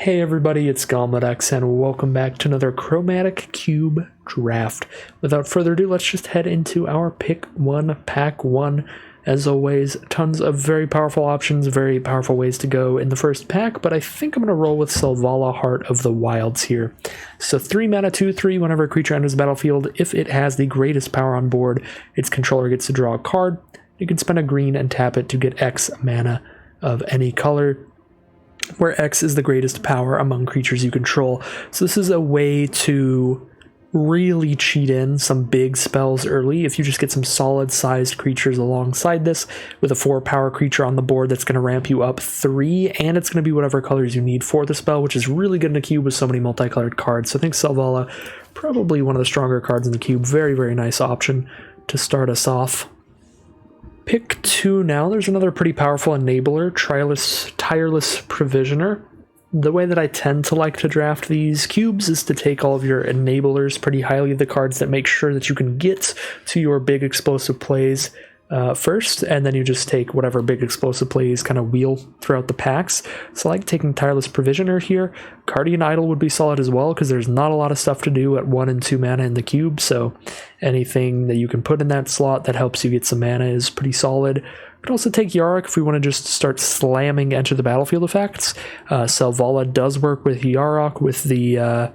Hey everybody, it's Galmadex, and welcome back to another Chromatic Cube draft. Without further ado, let's just head into our pick one, pack one. As always, tons of very powerful options, very powerful ways to go in the first pack, but I think I'm going to roll with Selvala, Heart of the Wilds here. So 3 mana, 2/3, whenever a creature enters the battlefield, if it has the greatest power on board, its controller gets to draw a card. You can spend a green and tap it to get X mana of any color, where X is the greatest power among creatures you control. So this is a way to really cheat in some big spells early. If you just get some solid sized creatures alongside this with a 4 power creature on the board, that's going to ramp you up 3, and it's going to be whatever colors you need for the spell, which is really good in a cube with so many multicolored cards. So I think Selvala, probably one of the stronger cards in the cube. Very, very nice option to start us off. Pick 2 now. There's another pretty powerful enabler, Tireless Provisioner. The way that I tend to like to draft these cubes is to take all of your enablers pretty highly, the cards that make sure that you can get to your big explosive plays first, and then you just take whatever big explosive plays kind of wheel throughout the packs. So I like taking Tireless Provisioner here. Guardian Idol would be solid as well, because there's not a lot of stuff to do at 1 and 2 mana in the cube, so anything that you can put in that slot that helps you get some mana is pretty solid. You can also take Yarok if we want to just start slamming enter the battlefield effects. Selvala does work with Yarok with the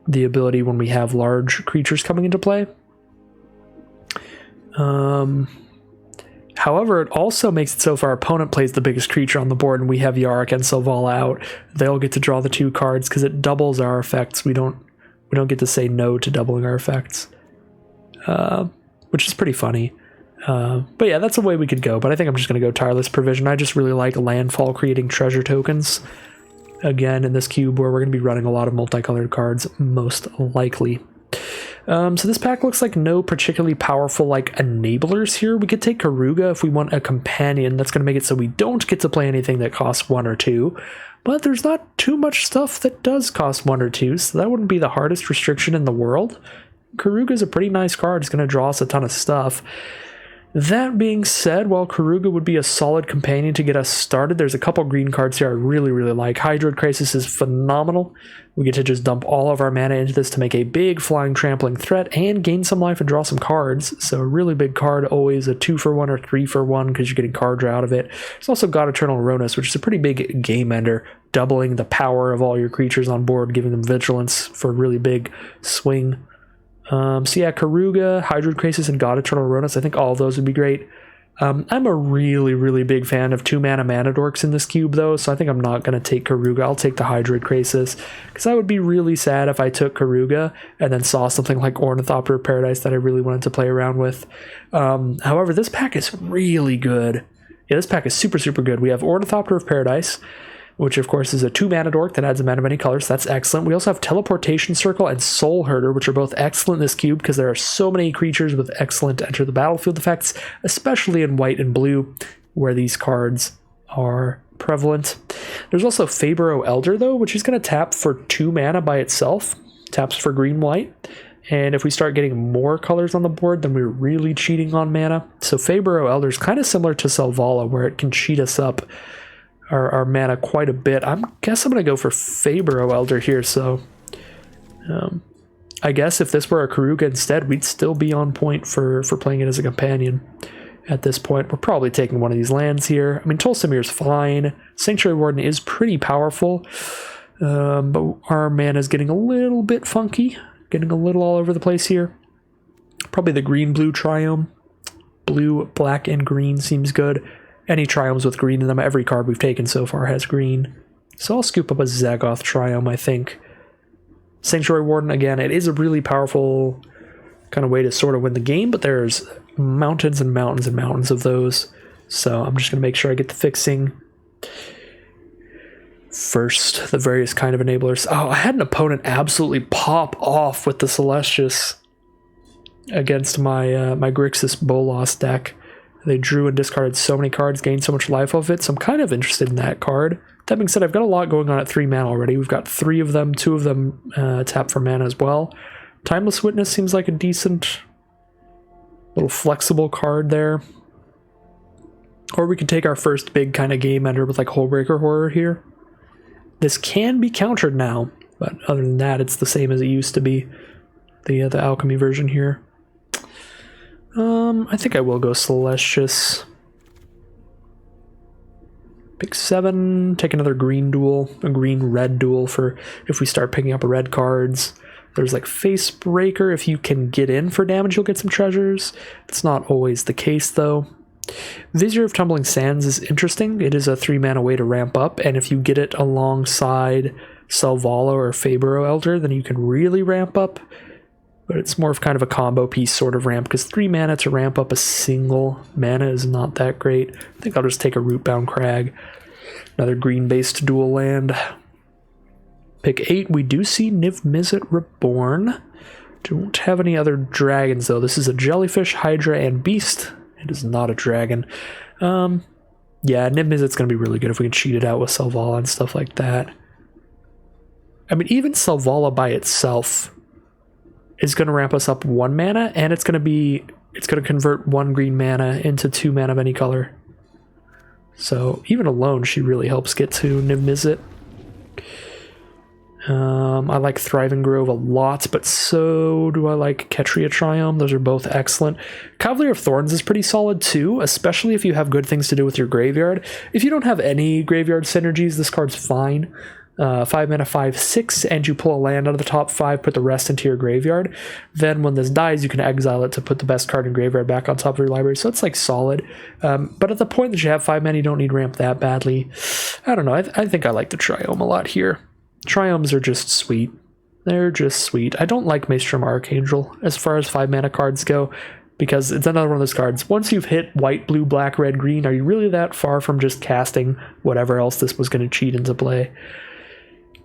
ability when we have large creatures coming into play. However, it also makes it so if our opponent plays the biggest creature on the board and we have Yarok and Selvala out, they'll get to draw the 2 cards because it doubles our effects. We don't get to say no to doubling our effects, which is pretty funny. But yeah, that's a way we could go, but I think I'm just going to go Tireless Provision. I just really like landfall creating treasure tokens, again, in this cube where we're going to be running a lot of multicolored cards, most likely. So this pack looks like no particularly powerful enablers here. We could take Karuga if we want a companion. That's going to make it so we don't get to play anything that costs 1 or 2, but there's not too much stuff that does cost 1 or 2, so that wouldn't be the hardest restriction in the world. Karuga is a pretty nice card. It's going to draw us a ton of stuff. That being said, while Karuga would be a solid companion to get us started, there's a couple green cards here I really, really like. Hydroid Crisis is phenomenal. We get to just dump all of our mana into this to make a big flying trampling threat and gain some life and draw some cards. So a really big card, always a 2-for-1 or 3-for-1 because you're getting card draw out of it. There's also God Eternal Ronus, which is a pretty big game ender, doubling the power of all your creatures on board, giving them vigilance for a really big swing. So yeah, Karuga, Hydroid Crisis, and God Eternal Ronus, I think all of those would be great. I'm a really, really big fan of 2 mana dorks in this cube though, so I think I'm not going to take Karuga. I'll take the Hydroid Crisis, because I would be really sad if I took Karuga and then saw something like Ornithopter of Paradise that I really wanted to play around with. However, this pack is really good. Yeah, this pack is super, super good. We have Ornithopter of Paradise, which of course is a 2 mana dork that adds a mana of any color, so that's excellent. We also have Teleportation Circle and Soul Herder, which are both excellent in this cube because there are so many creatures with excellent enter the battlefield effects, especially in white and blue, where these cards are prevalent. There's also Fabro Elder, though, which is going to tap for 2 mana by itself. Taps for green-white. And if we start getting more colors on the board, then we're really cheating on mana. So Fabro Elder is kind of similar to Selvala, where it can cheat us up our mana quite a bit. I guess I'm going to go for Fabro Elder here, so I guess if this were a Karuga instead, we'd still be on point for playing it as a companion at this point. We're probably taking one of these lands here. I mean, Tolsimir's fine. Sanctuary Warden is pretty powerful, but our mana is getting a little bit funky, getting a little all over the place here. Probably the green-blue Triome. Blue, black, and green seems good. Any Triomes with green in them, every card we've taken so far has green. So I'll scoop up a Zagoth Triome, I think. Sanctuary Warden, again, it is a really powerful kind of way to sort of win the game, but there's mountains and mountains and mountains of those. So I'm just going to make sure I get the fixing first, the various kind of enablers. Oh, I had an opponent absolutely pop off with the Celestius against my my Grixis Bolas deck. They drew and discarded so many cards, gained so much life off it, so I'm kind of interested in that card. That being said, I've got a lot going on at 3 mana already. We've got 3 of them, 2 of them tap for mana as well. Timeless Witness seems like a decent little flexible card there. Or we could take our first big kind of game ender with Hullbreaker Horror here. This can be countered now, but other than that, it's the same as it used to be. The alchemy version here. I think I will go Celestius. Pick 7, take another green duel, a green-red duel for if we start picking up red cards. There's like Face Breaker. If you can get in for damage, you'll get some treasures. It's not always the case, though. Vizier of Tumbling Sands is interesting. It is a 3-mana way to ramp up, and if you get it alongside Selvala or Fabro Elder, then you can really ramp up. But it's more of kind of a combo piece sort of ramp, because 3 mana to ramp up a single mana is not that great. I think I'll just take a Rootbound Crag. Another green-based dual land. Pick 8, we do see Niv-Mizzet Reborn. Don't have any other dragons, though. This is a Jellyfish, Hydra, and Beast. It is not a dragon. Yeah, Niv-Mizzet's going to be really good if we can cheat it out with Selvala and stuff like that. I mean, even Selvala by itself is going to ramp us up 1 mana, and it's going to convert 1 green mana into 2 mana of any color. So even alone, she really helps get to Niv-Mizzet. I like Thriving Grove a lot, but so do I like Ketria Triumph. Those are both excellent. Cavalier of Thorns is pretty solid too, especially if you have good things to do with your graveyard. If you don't have any graveyard synergies, this card's fine. 5 mana, 5/6, and you pull a land out of the top 5, put the rest into your graveyard. Then when this dies, you can exile it to put the best card in graveyard back on top of your library, so it's like solid. But at the point that you have 5 mana, you don't need ramp that badly. I don't know, I think I like the Triome a lot here. Triomes are just sweet. They're just sweet. I don't like Maelstrom Archangel as far as 5 mana cards go, because it's another one of those cards. Once you've hit white, blue, black, red, green, are you really that far from just casting whatever else this was going to cheat into play?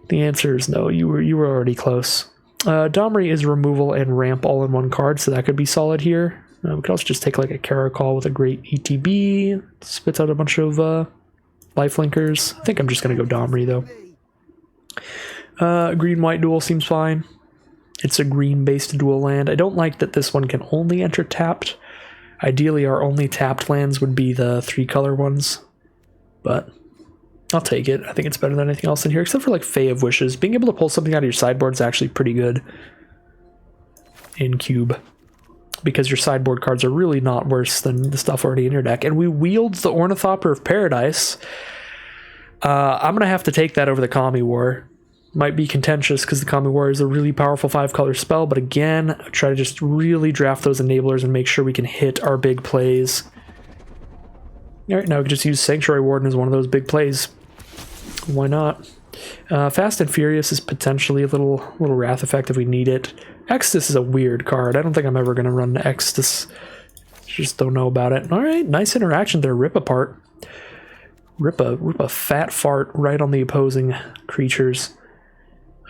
The answer is no. You were already close. Domri is removal and ramp all in one card, so that could be solid here. We could also just take like a Caracol with a great ETB. Spits out a bunch of lifelinkers. I think I'm just going to go Domri though. Green-white duel seems fine. It's a green-based dual land. I don't like that this one can only enter tapped. Ideally, our only tapped lands would be the 3-color ones, but I'll take it. I think it's better than anything else in here, except for like Fae of Wishes. Being able to pull something out of your sideboard is actually pretty good in Cube, because your sideboard cards are really not worse than the stuff already in your deck. And we wield the Ornithopter of Paradise. I'm going to have to take that over the Kami War. Might be contentious because the Kami War is a really powerful 5-color spell, but again, I try to just really draft those enablers and make sure we can hit our big plays. Alright, now we can just use Sanctuary Warden as one of those big plays. Why not? Fast and Furious is potentially a little Wrath effect if we need it. Extus is a weird card. I don't think I'm ever going to run Extus. Just don't know about it. Alright, nice interaction there. Rip apart. Rip a fat fart right on the opposing creatures.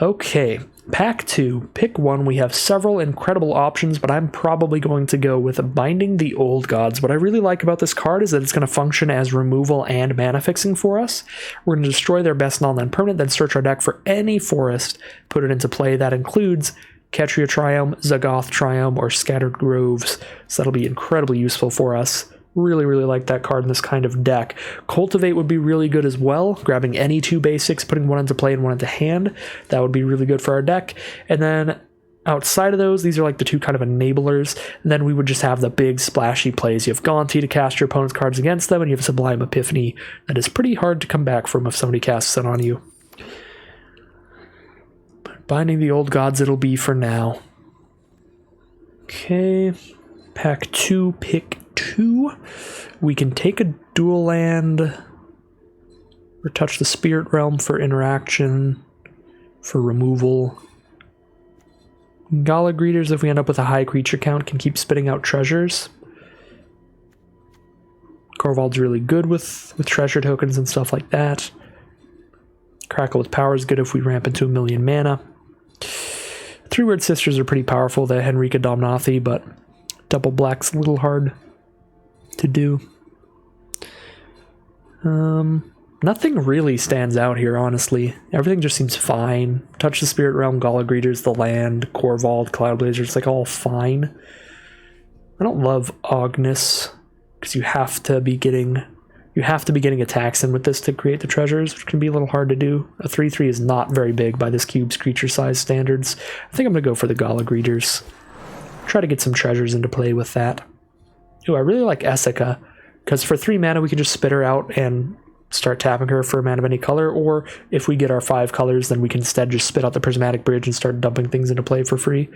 Okay, pack 2. Pick 1. We have several incredible options, but I'm probably going to go with Binding the Old Gods. What I really like about this card is that it's going to function as removal and mana fixing for us. We're going to destroy their best non-land permanent, then search our deck for any forest, put it into play. That includes Ketria Triumph, Zagoth Triumph, or Scattered Groves. So that'll be incredibly useful for us. Really, really like that card in this kind of deck. Cultivate would be really good as well. Grabbing any 2 basics, putting one into play and one into hand. That would be really good for our deck. And then outside of those, these are like the 2 kind of enablers. And then we would just have the big splashy plays. You have Gonti to cast your opponent's cards against them, and you have Sublime Epiphany. That is pretty hard to come back from if somebody casts it on you. But Binding the Old Gods it'll be for now. Okay. Pack 2, pick 2. We can take a dual land or touch the Spirit Realm for interaction, for removal. Gala Greeters, if we end up with a high creature count, can keep spitting out treasures. Korvald's really good with treasure tokens and stuff like that. Crackle with Power is good if we ramp into 1,000,000 mana. 3 Weird Sisters are pretty powerful, the Henrika Domnathi, but double black's a little hard to do. Nothing really stands out here, honestly. Everything just seems fine. Touch the Spirit Realm, Gala Greeters, the land, Korvald, Cloudblazer, it's like all fine. I don't love Ognis, because you have to be getting You have to be getting attacks in with this to create the treasures, which can be a little hard to do. A 3/3 is not very big by this cube's creature size standards. I think I'm going to go for the Gala Greeters. Try to get some treasures into play with that. Ooh, I really like Essica, because for 3 mana we can just spit her out and start tapping her for a mana of any color, or if we get our 5 colors, then we can instead just spit out the Prismatic Bridge and start dumping things into play for free.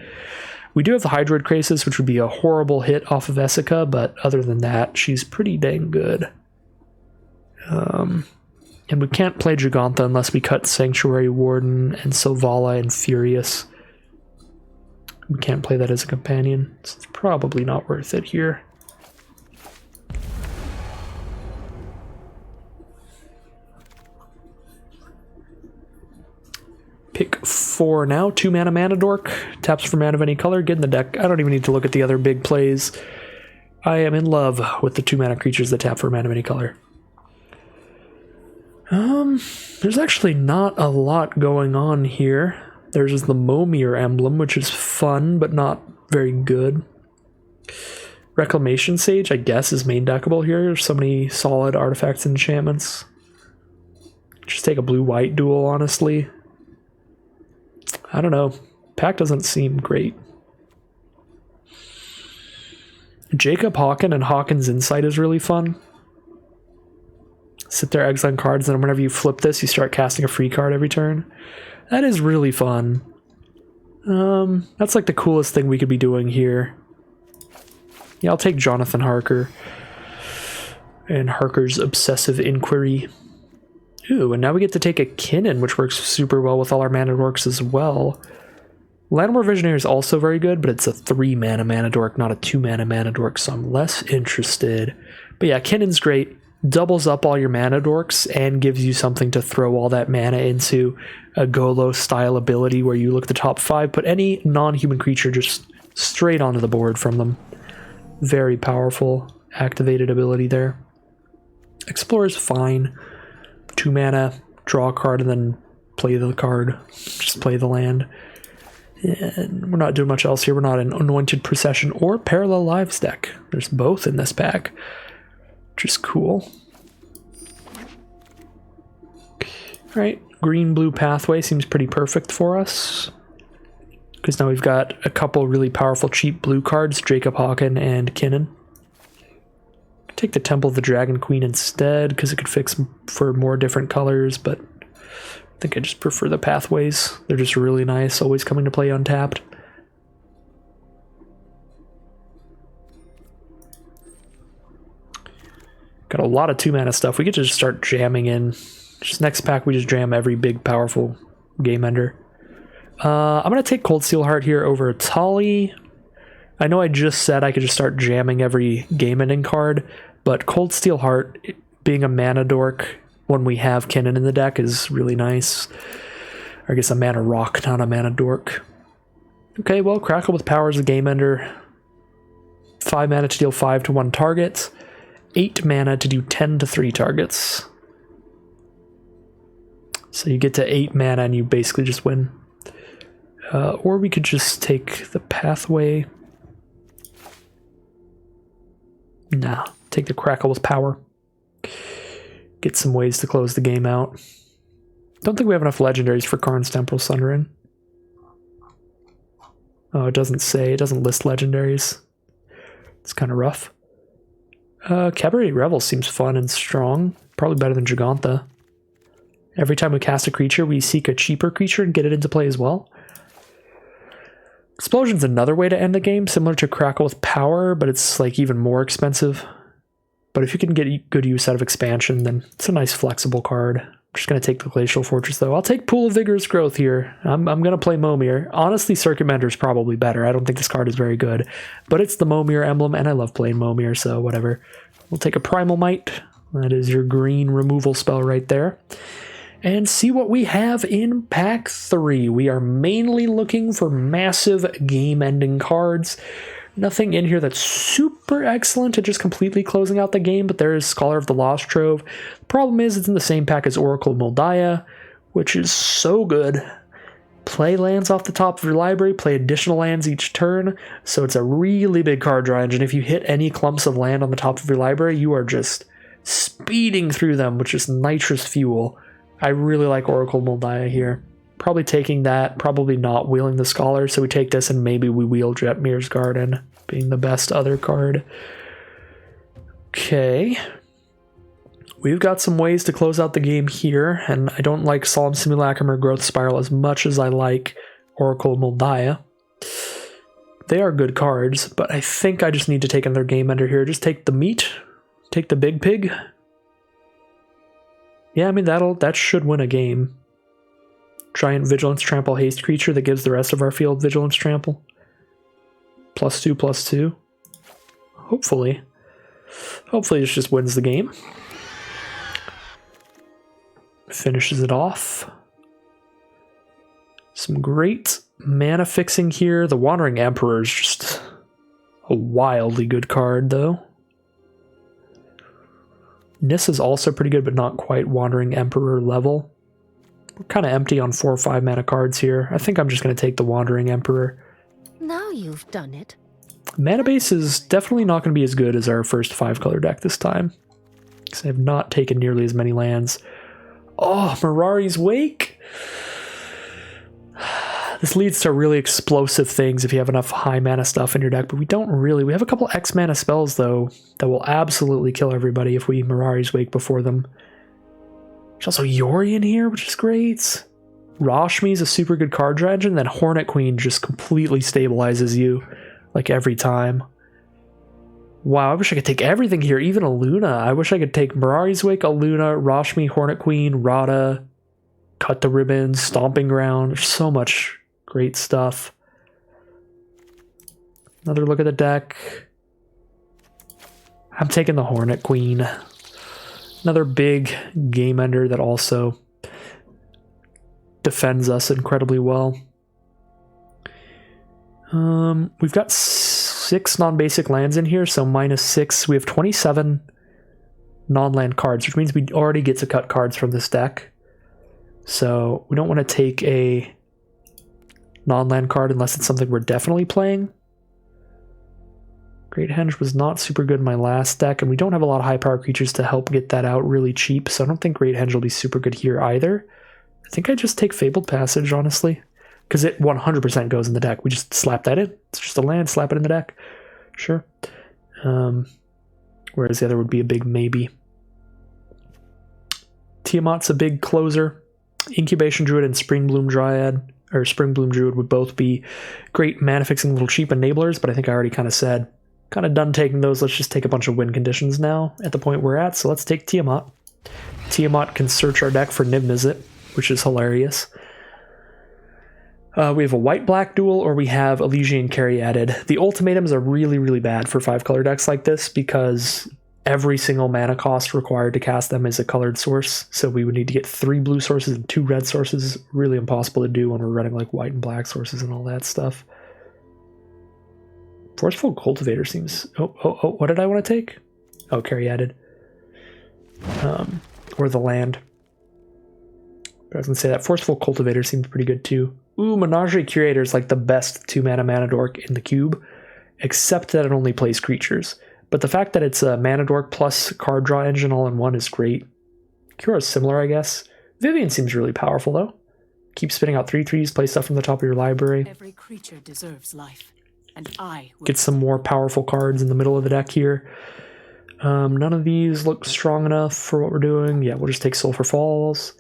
We do have the Hydroid Krasis, which would be a horrible hit off of Essica, but other than that, she's pretty dang good. And we can't play Gigantha unless we cut Sanctuary Warden and Selvala and Furious. We can't play that as a companion, so it's probably not worth it here. Pick 4 now. 2 mana Mana Dork. Taps for mana of any color. Get in the deck. I don't even need to look at the other big plays. I am in love with the 2 mana creatures that tap for mana of any color. There's actually not a lot going on here. There's the Momir emblem, which is fun, but not very good. Reclamation Sage, I guess, is main deckable here. There's so many solid artifacts and enchantments. Just take a blue-white duel, honestly. I don't know. Pack doesn't seem great. Jacob Hawken and Hawken's Insight is really fun. Sit there, exiling cards, and then whenever you flip this, you start casting a free card every turn. That is really fun. That's like the coolest thing we could be doing here. Yeah, I'll take Jonathan Harker and Harker's Obsessive Inquiry. Ooh, and now we get to take a Kinnan, which works super well with all our Mana Dorks as well. Landmore Visionary is also very good, but it's a 3 mana Mana Dork, not a 2 mana Mana Dork, so I'm less interested. But yeah, Kinnan's great. Doubles up all your Mana Dorks and gives you something to throw all that mana into. A Golo-style ability where you look at the top 5, put any non-human creature just straight onto the board from them. Very powerful activated ability there. Explorer's fine. 2 mana, draw a card, and then play the card. Just play the land. And we're not doing much else here. We're not an Anointed Procession or Parallel Lives deck. There's both in this pack, which is cool. Alright, green-blue pathway seems pretty perfect for us. Because now we've got a couple really powerful cheap blue cards, Jacob Hawken and Kinnan. Take the Temple of the Dragon Queen instead, because it could fix for more different colors, but I think I just prefer the pathways. They're just really nice, always coming to play untapped. Got a lot of 2 mana stuff. We get to just start jamming in. Just next pack, we just jam every big, powerful game ender. I'm going to take Cold Steel Heart here over Tali. I know I just said I could just start jamming every game-ending card, but Cold Steel Heart, being a Mana Dork when we have Kinnan in the deck, is really nice. Or I guess a Mana Rock, not a Mana Dork. Okay, well, Crackle with Power is a game-ender. 5 mana to deal 5 to 1 target. 8 mana to do 10 to 3 targets. So you get to 8 mana and you basically just win. Or we could just take the pathway. Nah, take the Crackle with Power. Get some ways to close the game out. Don't think we have enough legendaries for Karn's Temporal Sundering. Oh, it doesn't say. It doesn't list legendaries. It's kind of rough. Cabaret Revel seems fun and strong. Probably better than Gigantha. Every time we cast a creature, we seek a cheaper creature and get it into play as well. Explosion's another way to end the game, similar to Crackle with Power, but it's like even more expensive. But if you can get good use out of expansion, then it's a nice flexible card. I'm just going to take the Glacial Fortress, though. I'll take Pool of Vigorous Growth here. I'm going to play Momir. Honestly, Circuit Mender is probably better. I don't think this card is very good. But it's the Momir emblem, and I love playing Momir, so whatever. We'll take a Primal Might. That is your green removal spell right there. And see what we have in Pack 3. We are mainly looking for massive game-ending cards. Nothing in here that's super excellent at just completely closing out the game, but there is Scholar of the Lost Trove. The problem is it's in the same pack as Oracle Moldiah, which is so good. Play lands off the top of your library, play additional lands each turn, so it's a really big card draw engine. If you hit any clumps of land on the top of your library, you are just speeding through them with just nitrous fuel. I really like Oracle Moldiah here. Probably taking that, probably not wheeling the Scholar, so we take this and maybe we wheel Jetmir's Garden, being the best other card. Okay. We've got some ways to close out the game here, and I don't like Solemn Simulacrum or Growth Spiral as much as I like Oracle Moldiah. They are good cards, but I think I just need to take another game ender here. Just take the meat, take the big pig. Yeah, I mean, that should win a game. Giant Vigilance Trample Haste creature that gives the rest of our field Vigilance Trample. +2/+2. Hopefully. Hopefully this just wins the game. Finishes it off. Some great mana fixing here. The Wandering Emperor is just a wildly good card, though. Nis is also pretty good, but not quite Wandering Emperor level. We're kind of empty on 4 or 5 mana cards here. I think I'm just going to take the Wandering Emperor. Now you've done it. Mana base is definitely not going to be as good as our first 5-color deck this time, because I have not taken nearly as many lands. Oh, Mirari's Wake! This leads to really explosive things if you have enough high mana stuff in your deck, but we don't really. We have a couple X mana spells, though, that will absolutely kill everybody if we Mirari's Wake before them. There's also Yori in here, which is great. Rashmi is a super good card draw engine, then Hornet Queen just completely stabilizes you, like, every time. Wow, I wish I could take everything here, even a Luna. I wish I could take Mirari's Wake, a Luna, Rashmi, Hornet Queen, Rada, Cut the Ribbons, Stomping Ground. There's so much great stuff. Another look at the deck. I'm taking the Hornet Queen. Another big game ender that also defends us incredibly well. We've got 6 non-basic lands in here, so -6. We have 27 non-land cards, which means we already get to cut cards from this deck. So we don't want to take a non-land card unless it's something we're definitely playing. Great Henge was not super good in my last deck, and we don't have a lot of high-power creatures to help get that out really cheap, so I don't think Great Henge will be super good here either. I think I just take Fabled Passage, honestly, because it 100% goes in the deck. We just slap that in. It's just a land, slap it in the deck. Sure. Whereas the other would be a big maybe. Tiamat's a big closer. Incubation Druid and Springbloom Druid would both be great mana-fixing little cheap enablers, but I think I already kind of said, kind of done taking those. Let's just take a bunch of win conditions now at the point we're at, so let's take Tiamat. Tiamat can search our deck for Niv-Mizzet, which is hilarious. We have a white-black duel, or we have Elysian Caryatid. The ultimatums are really, really bad for 5-color decks like this because every single mana cost required to cast them is a colored source, so we would need to get 3 blue sources and 2 red sources. Really impossible to do when we're running like white and black sources and all that stuff. Forceful Cultivator seems... Oh, what did I want to take? Oh, Caryatid. Or the land. But I was going to say that Forceful Cultivator seems pretty good too. Ooh, Menagerie Curator is like the best 2-mana mana dork in the cube, except that it only plays creatures. But the fact that it's a mana dork plus card draw engine all in one is great. Cura is similar, I guess. Vivian seems really powerful, though. Keep spitting out 3/3s, play stuff from the top of your library. Every creature deserves life, and I will get some more powerful cards in the middle of the deck here. None of these look strong enough for what we're doing. Yeah, we'll just take Sulphur Falls.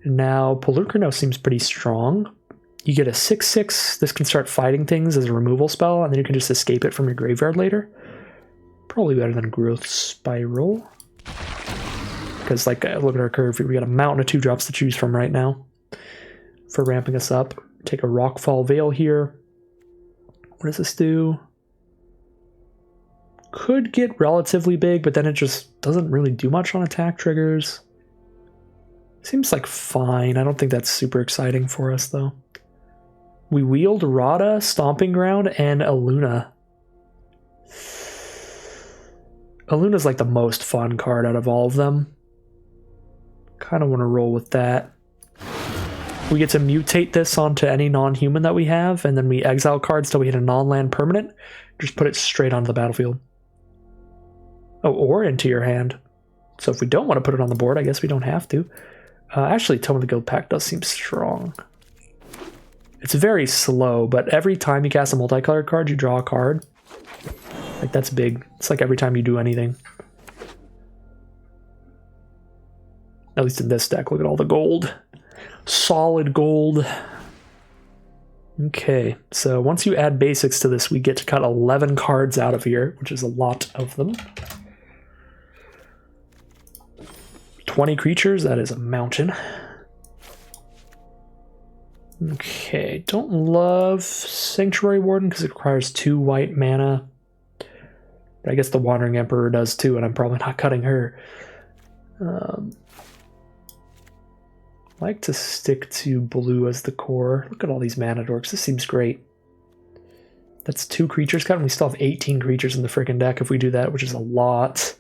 And now Polukrino seems pretty strong. You get a 6/6. This can start fighting things as a removal spell, and then you can just escape it from your graveyard later. Probably better than Growth Spiral. Because, like, look at our curve. We got a mountain of 2-drops to choose from right now for ramping us up. Take a Rockfall Veil here. What does this do? Could get relatively big, but then it just doesn't really do much on attack triggers. Seems like fine. I don't think that's super exciting for us, though. We wield Rada, Stomping Ground, and a Luna. Luna's like the most fun card out of all of them. Kind of want to roll with that. We get to mutate this onto any non-human that we have, and then we exile cards till we hit a non-land permanent. Just put it straight onto the battlefield. Oh, or into your hand. So if we don't want to put it on the board, I guess we don't have to. Actually, Tome of the Guild Pact does seem strong. It's very slow, but every time you cast a multicolored card, you draw a card. Like, that's big. It's like every time you do anything. At least in this deck, look at all the gold. Solid gold. Okay, so once you add basics to this, we get to cut 11 cards out of here, which is a lot of them. 20 creatures, that is a mountain. Okay, don't love Sanctuary Warden because it requires 2 white mana. But I guess the Wandering Emperor does too, and I'm probably not cutting her. I like to stick to blue as the core. Look at all these mana dorks. This seems great. That's 2 creatures cut, and we still have 18 creatures in the freaking deck if we do that, which is a lot.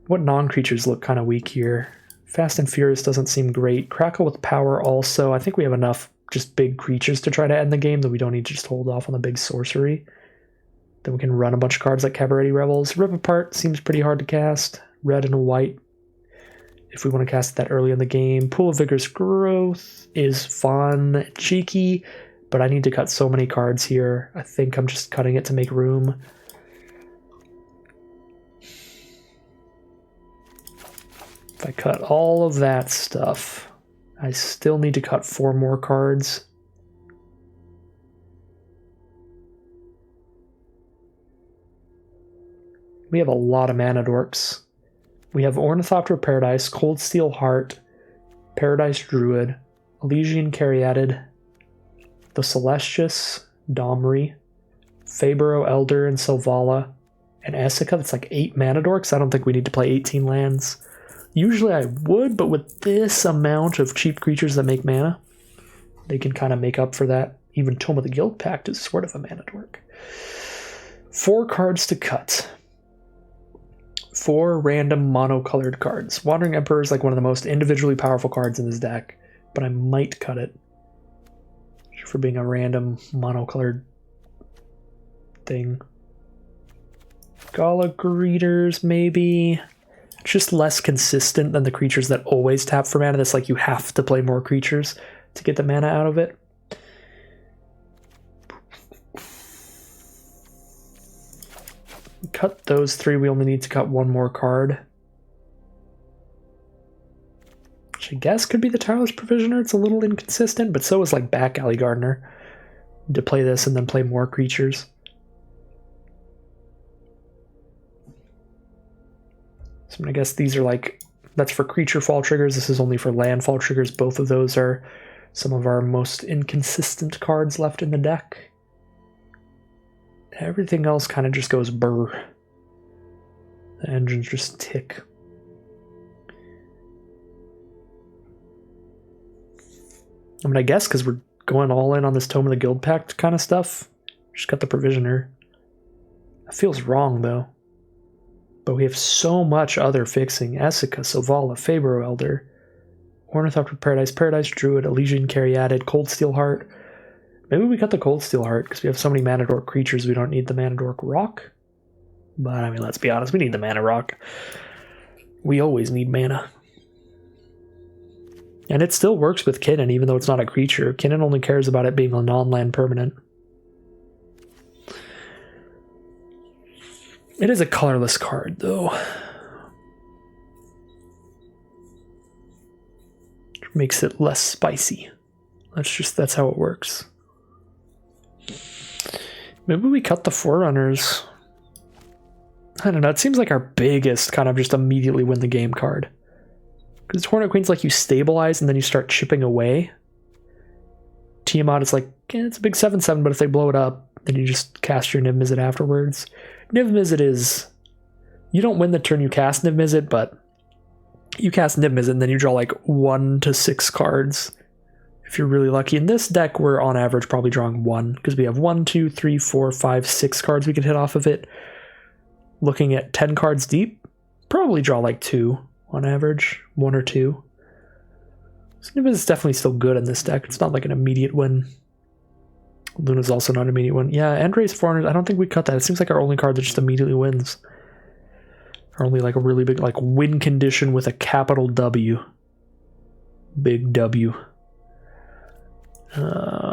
What non-creatures look kind of weak here? Fast and Furious doesn't seem great. Crackle with Power also. I think we have enough just big creatures to try to end the game that we don't need to just hold off on the big sorcery. Then we can run a bunch of cards like Cabaret Rebels. Rip Apart seems pretty hard to cast. Red and a white. If we want to cast that early in the game. Pool of Vigorous Growth is fun, cheeky, but I need to cut so many cards here. I think I'm just cutting it to make room. If I cut all of that stuff, I still need to cut 4 more cards. We have a lot of mana dorks. We have Ornithopter Paradise, Cold Steel Heart, Paradise Druid, Elysian Caryatid, the Celestius, Domri, Fabro Elder and Selvala, and Essica. That's like 8 mana dorks. I don't think we need to play 18 lands. Usually I would, but with this amount of cheap creatures that make mana, they can kind of make up for that. Even Tome of the Guild Pact is sort of a mana dork. 4 cards to cut. 4 random monocolored cards. Wandering Emperor is like one of the most individually powerful cards in this deck, but I might cut it for being a random monocolored thing. Gala Greeters, maybe. It's just less consistent than the creatures that always tap for mana. That's like you have to play more creatures to get the mana out of it. Cut those 3. We only need to cut 1 more card. Which I guess could be the Tireless Provisioner. It's a little inconsistent, but so is like Back Alley Gardener. To play this and then play more creatures. So I guess these are like, that's for creature fall triggers. This is only for land fall triggers. Both of those are some of our most inconsistent cards left in the deck. Everything else kind of just goes brr. The engines just tick. I mean, I guess because we're going all in on this Tome of the Guild Pact kind of stuff, just cut the Provisioner. That feels wrong, though. But we have so much other fixing. Essica, Selvala, Fabro Elder, Ornithopter Paradise, Paradise Druid, Elysian Caryatid, Cold Steel Heart. Maybe we cut the Cold Steel Heart because we have so many Mana Dork creatures we don't need the Mana Dork Rock. But, I mean, let's be honest, we need the Mana Rock. We always need mana. And it still works with Kinnan, even though it's not a creature. Kinnan only cares about it being a non-land permanent. It is a colorless card, though. Which makes it less spicy. That's how it works. Maybe we cut the Forerunners. I don't know, it seems like our biggest kind of just immediately win the game card. Because Hornet Queen's like you stabilize and then you start chipping away. Tiamat is like, it's a big 7/7, but if they blow it up, then you just cast your Niv Mizzet afterwards. Niv Mizzet is, you don't win the turn you cast Niv Mizzet, but you cast Niv Mizzet and then you draw like 1 to 6 cards. If you're really lucky. In this deck, we're on average probably drawing 1, because we have 1, 2, 3, 4, 5, 6 cards we could hit off of it. Looking at 10 cards deep, probably draw like 2 on average, 1 or 2. So Niv is definitely still good in this deck. It's not like an immediate win. Luna's also not an immediate win. Yeah, Andre's Foreigners, I don't think we cut that. It seems like our only card that just immediately wins. Are only like a really big, like win condition with a capital W. Big W.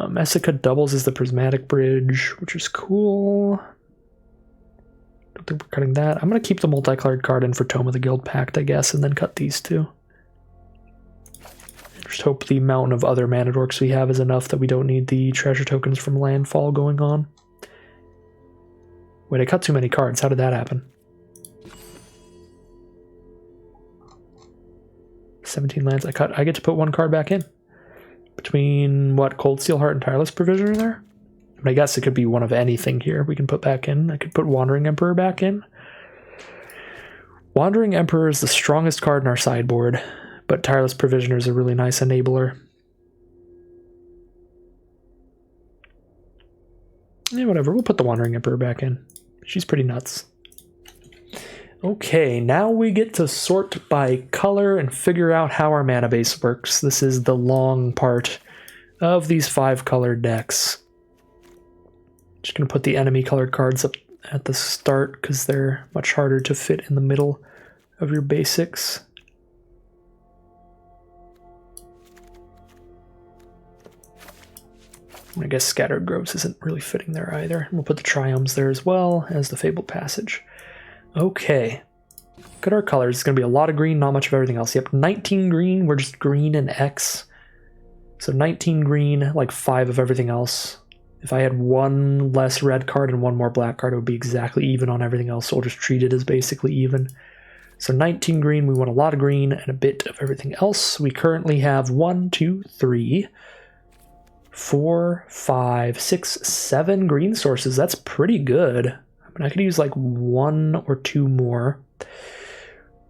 Messica doubles as the prismatic bridge, which is cool. Don't think we're cutting that. I'm going to keep the multicolored card in for Tome of the Guild Pact, I guess, and then cut these two. Just hope the mountain of other mana dorks we have is enough that we don't need the treasure tokens from Landfall going on. Wait, I cut too many cards. How did that happen? 17 lands. I get to put one card back in. Between, what, Cold Steel Heart and Tireless Provisioner there? I guess it could be one of anything here we can put back in. I could put Wandering Emperor back in. Wandering Emperor is the strongest card in our sideboard, but Tireless Provisioner is a really nice enabler. Yeah, whatever. We'll put the Wandering Emperor back in. She's pretty nuts. Okay, now we get to sort by color and figure out how our mana base works. This is the long part of these 5 colored decks. Just going to put the enemy colored cards up at the start because they're much harder to fit in the middle of your basics. I guess Scattered Groves isn't really fitting there either. We'll put the Triomes there as well as the Fabled Passage. Okay. Look at our colors. It's going to be a lot of green, not much of everything else. Yep, 19 green. We're just green and X. So 19 green, like 5 of everything else. If I had one less red card and one more black card, it would be exactly even on everything else. So we'll just treat it as basically even. So 19 green, we want a lot of green and a bit of everything else. We currently have 1, 2, 3, 4, 5, 6, 7 green sources. That's pretty good. I mean, I could use like 1 or 2 more.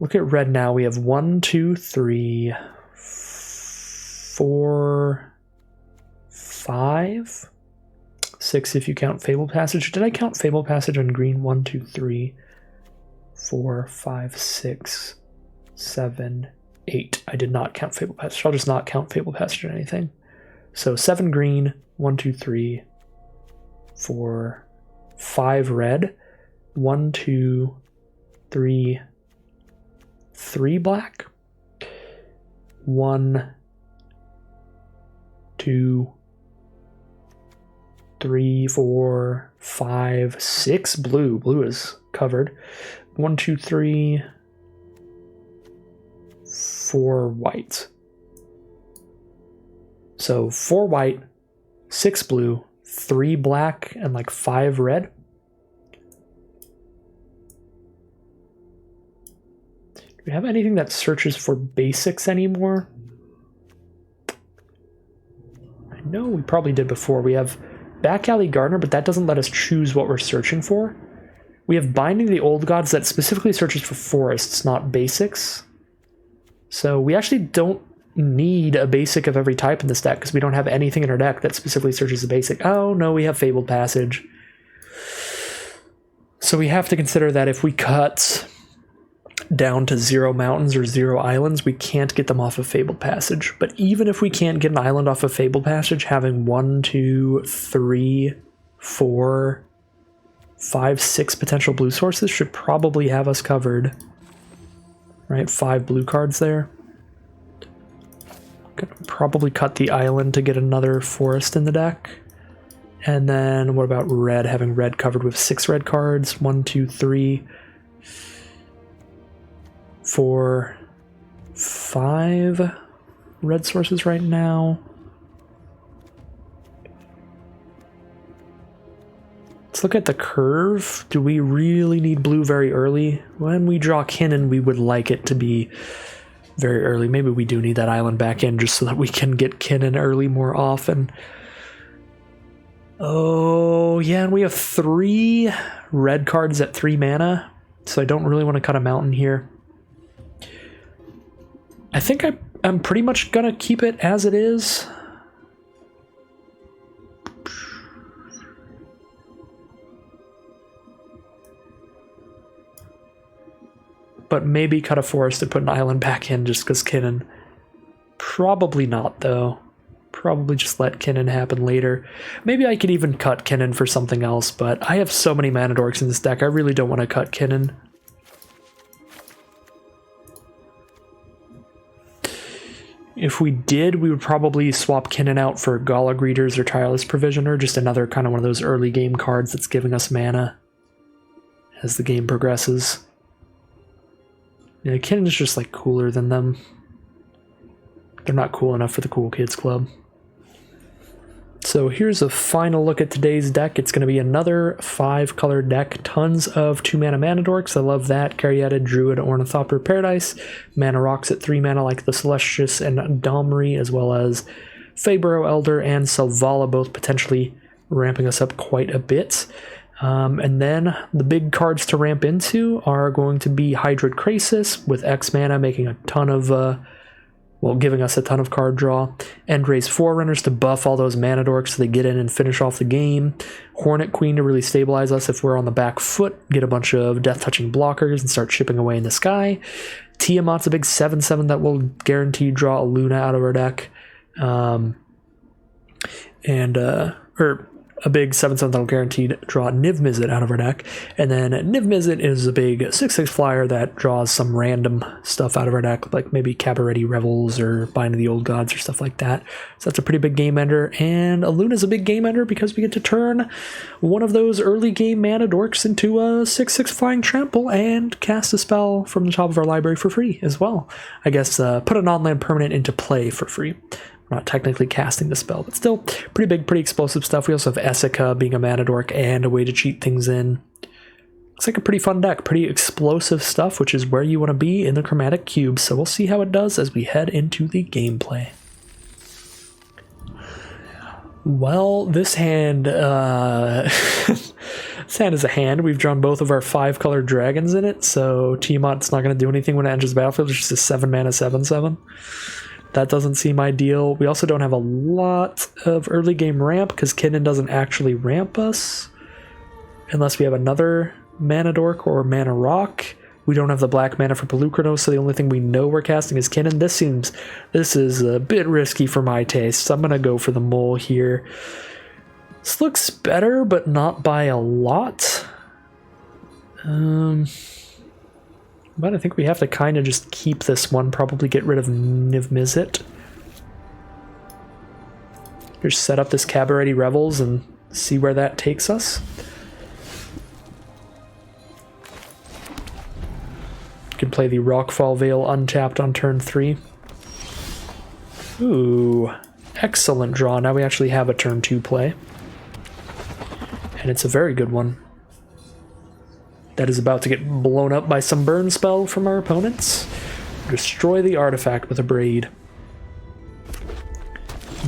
Look at red now. We have 1, 2, 3, 4, 5, 6 if you count Fabled Passage. Did I count Fabled Passage on green? 1, 2, 3, 4, 5, 6, 7, 8. I did not count Fabled Passage. I'll just not count Fabled Passage or anything. So 7 green, 1, 2, 3, 4, 5 red, 1, 2, 3, 3 black, 1, 2, 3, 4, 5, 6 blue. Blue is covered. 1, 2, 3, 4 white. So 4 white, 6 blue, 3 black, and like 5 red. Do we have anything that searches for basics anymore? I know we probably did before. We have Back Alley Gardener, but that doesn't let us choose what we're searching for. We have Binding the Old Gods that specifically searches for forests, not basics. So we actually don't need a basic of every type in this deck because we don't have anything in our deck that specifically searches a basic. Oh no, we have Fabled Passage. So we have to consider that if we cut down to 0 mountains or 0 islands, we can't get them off of Fabled Passage. But even if we can't get an island off of Fabled Passage, having 1, 2, 3, 4, 5, 6 potential blue sources should probably have us covered. Right, 5 blue cards there. Could probably cut the island to get another forest in the deck. And then what about red? Having red covered with 6 red cards. 1, 2, 3, 4, 5 red sources right now. Let's look at the curve. Do we really need blue very early? When we draw Kinnan, we would like it to be very early. Maybe we do need that island back in just so that we can get Kinnan early more often. Oh, yeah, and we have 3 red cards at 3 mana, so I don't really want to cut a mountain here. I think I'm pretty much going to keep it as it is. But maybe cut a forest and put an island back in just because Kinnan. Probably not, though. Probably just let Kinnan happen later. Maybe I could even cut Kinnan for something else, but I have so many mana dorks in this deck, I really don't want to cut Kinnan. If we did, we would probably swap Kinnan out for Gala Greeters or Tireless Provisioner, just another kind of one of those early game cards that's giving us mana as the game progresses. Yeah, Kinnan's just like cooler than them. They're not cool enough for the Cool Kids Club. So here's a final look at today's deck. It's going to be another 5-color deck. Tons of 2-mana mana dorks. I love that. Curated, Druid, Ornithopter, Paradise. Mana rocks at 3 mana like the Celestius and Domri, as well as Fabro, Elder, and Selvala, both potentially ramping us up quite a bit. And then the big cards to ramp into are going to be Hydrid Krasis with X mana, making a ton of giving us a ton of card draw. Endrace Forerunners to buff all those mana dorks so they get in and finish off the game. Hornet Queen to really stabilize us if we're on the back foot, get a bunch of death-touching blockers and start chipping away in the sky. Tiamat's a big 7/7 that will guarantee draw a Luna out of our deck. Or a big 7/7 that'll guarantee draw Niv Mizzet out of our deck. And then Niv Mizzet is a big 6/6 flyer that draws some random stuff out of our deck, like maybe Cabaretti Revels or Bind of the Old Gods or stuff like that. So that's a pretty big game ender. And Luna's a big game ender because we get to turn one of those early game mana dorks into a 6/6 flying trample and cast a spell from the top of our library for free as well. I guess put a non-land permanent into play for free. We're not technically casting the spell, but still pretty big, pretty explosive stuff. We also have Essica being a mana dork and a way to cheat things in. Looks like a pretty fun deck, pretty explosive stuff, which is where you want to be in the Chromatic Cube. So we'll see how it does as we head into the gameplay. Well, this hand, this hand is a hand. We've drawn both of our 5-color dragons in it, so Tiamat's not going to do anything when it enters the battlefield. It's just a 7-mana 7/7. That doesn't seem ideal. We also don't have a lot of early game ramp because Kinnan doesn't actually ramp us unless we have another mana dork or mana rock. We don't have the black mana for Pelucranos, so the only thing we know we're casting is Kinnan. This is a bit risky for my taste, so I'm gonna go for the mole here. This looks better, but not by a lot. But I think we have to kind of just keep this one, probably get rid of Niv Mizzet. Just set up this Cabaretti Revels and see where that takes us. Can play the Rockfall Veil untapped on turn 3. Ooh, excellent draw. Now we actually have a turn 2 play. And it's a very good one. That is about to get blown up by some burn spell from our opponents. Destroy the artifact with a braid.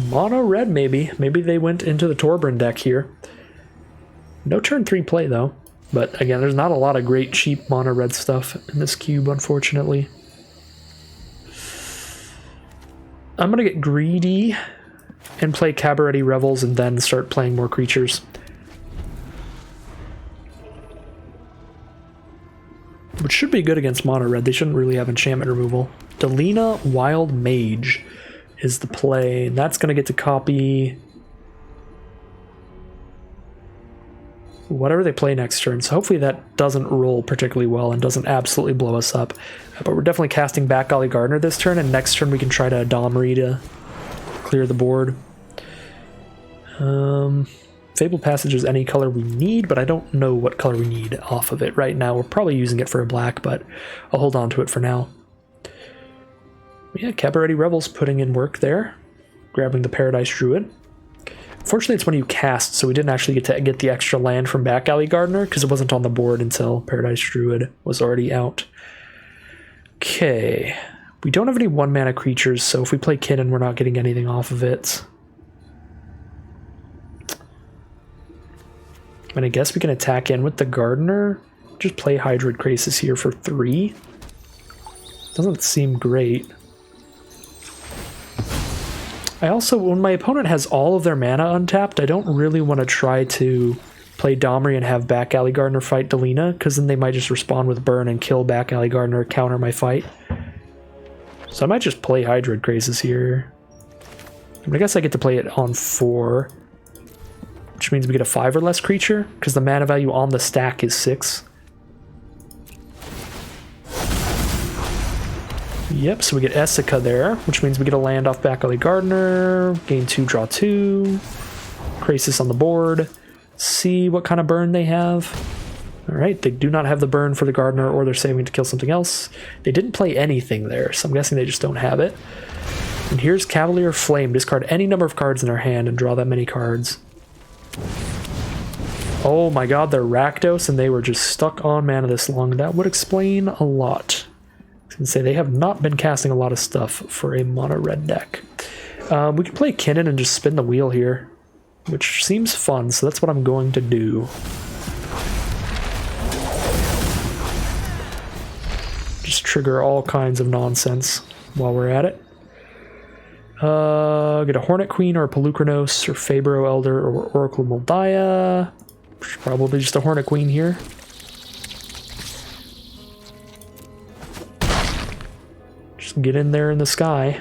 Mono red, maybe. Maybe they went into the Torbran deck here. No turn 3 play, though. But again, there's not a lot of great cheap mono red stuff in this cube, unfortunately. I'm going to get greedy and play Cabaretti Revels and then start playing more creatures. Which should be good against mono red. They shouldn't really have enchantment removal. Delina Wild Mage is the play, and that's going to get to copy whatever they play next turn. So hopefully that doesn't roll particularly well and doesn't absolutely blow us up. But we're definitely casting back Golly Gardener this turn, and next turn we can try to Domri to clear the board. Fabled Passage is any color we need, but I don't know what color we need off of it right now. We're probably using it for a black, but I'll hold on to it for now. Yeah, Cabaretti Revels putting in work there. Grabbing the Paradise Druid. Fortunately, it's when you cast, so we didn't actually get to get the extra land from Back Alley Gardener, because it wasn't on the board until Paradise Druid was already out. Okay. We don't have any 1-mana creatures, so if we play Kinnan, we're not getting anything off of it. And I guess we can attack in with the Gardener. Just play Hydrid Krasis here for 3. Doesn't seem great. I also, when my opponent has all of their mana untapped, I don't really want to try to play Domri and have Back Alley Gardener fight Delina, because then they might just respond with Burn and kill Back Alley Gardener, counter my fight. So I might just play Hydrid Krasis here. I guess I get to play it on 4. Which means we get a 5 or less creature, because the mana value on the stack is 6. Yep, so we get Essica there, which means we get a land off Back Alley Gardener, gain 2, draw 2, Krasis on the board, see what kind of burn they have. Alright, they do not have the burn for the Gardener, or they're saving to kill something else. They didn't play anything there, so I'm guessing they just don't have it. And here's Cavalier Flame, discard any number of cards in their hand and draw that many cards. Oh my god, they're Rakdos, and they were just stuck on mana this long. That would explain a lot. I was gonna say, they have not been casting a lot of stuff for a mono red deck. We can play Kinnan and just spin the wheel here, which seems fun, so that's what I'm going to do. Just trigger all kinds of nonsense while we're at it. Get a Hornet Queen or a Pelucranos or Fabro Elder or Oracle Moldiah. Probably just a Hornet Queen here. Just get in there in the sky.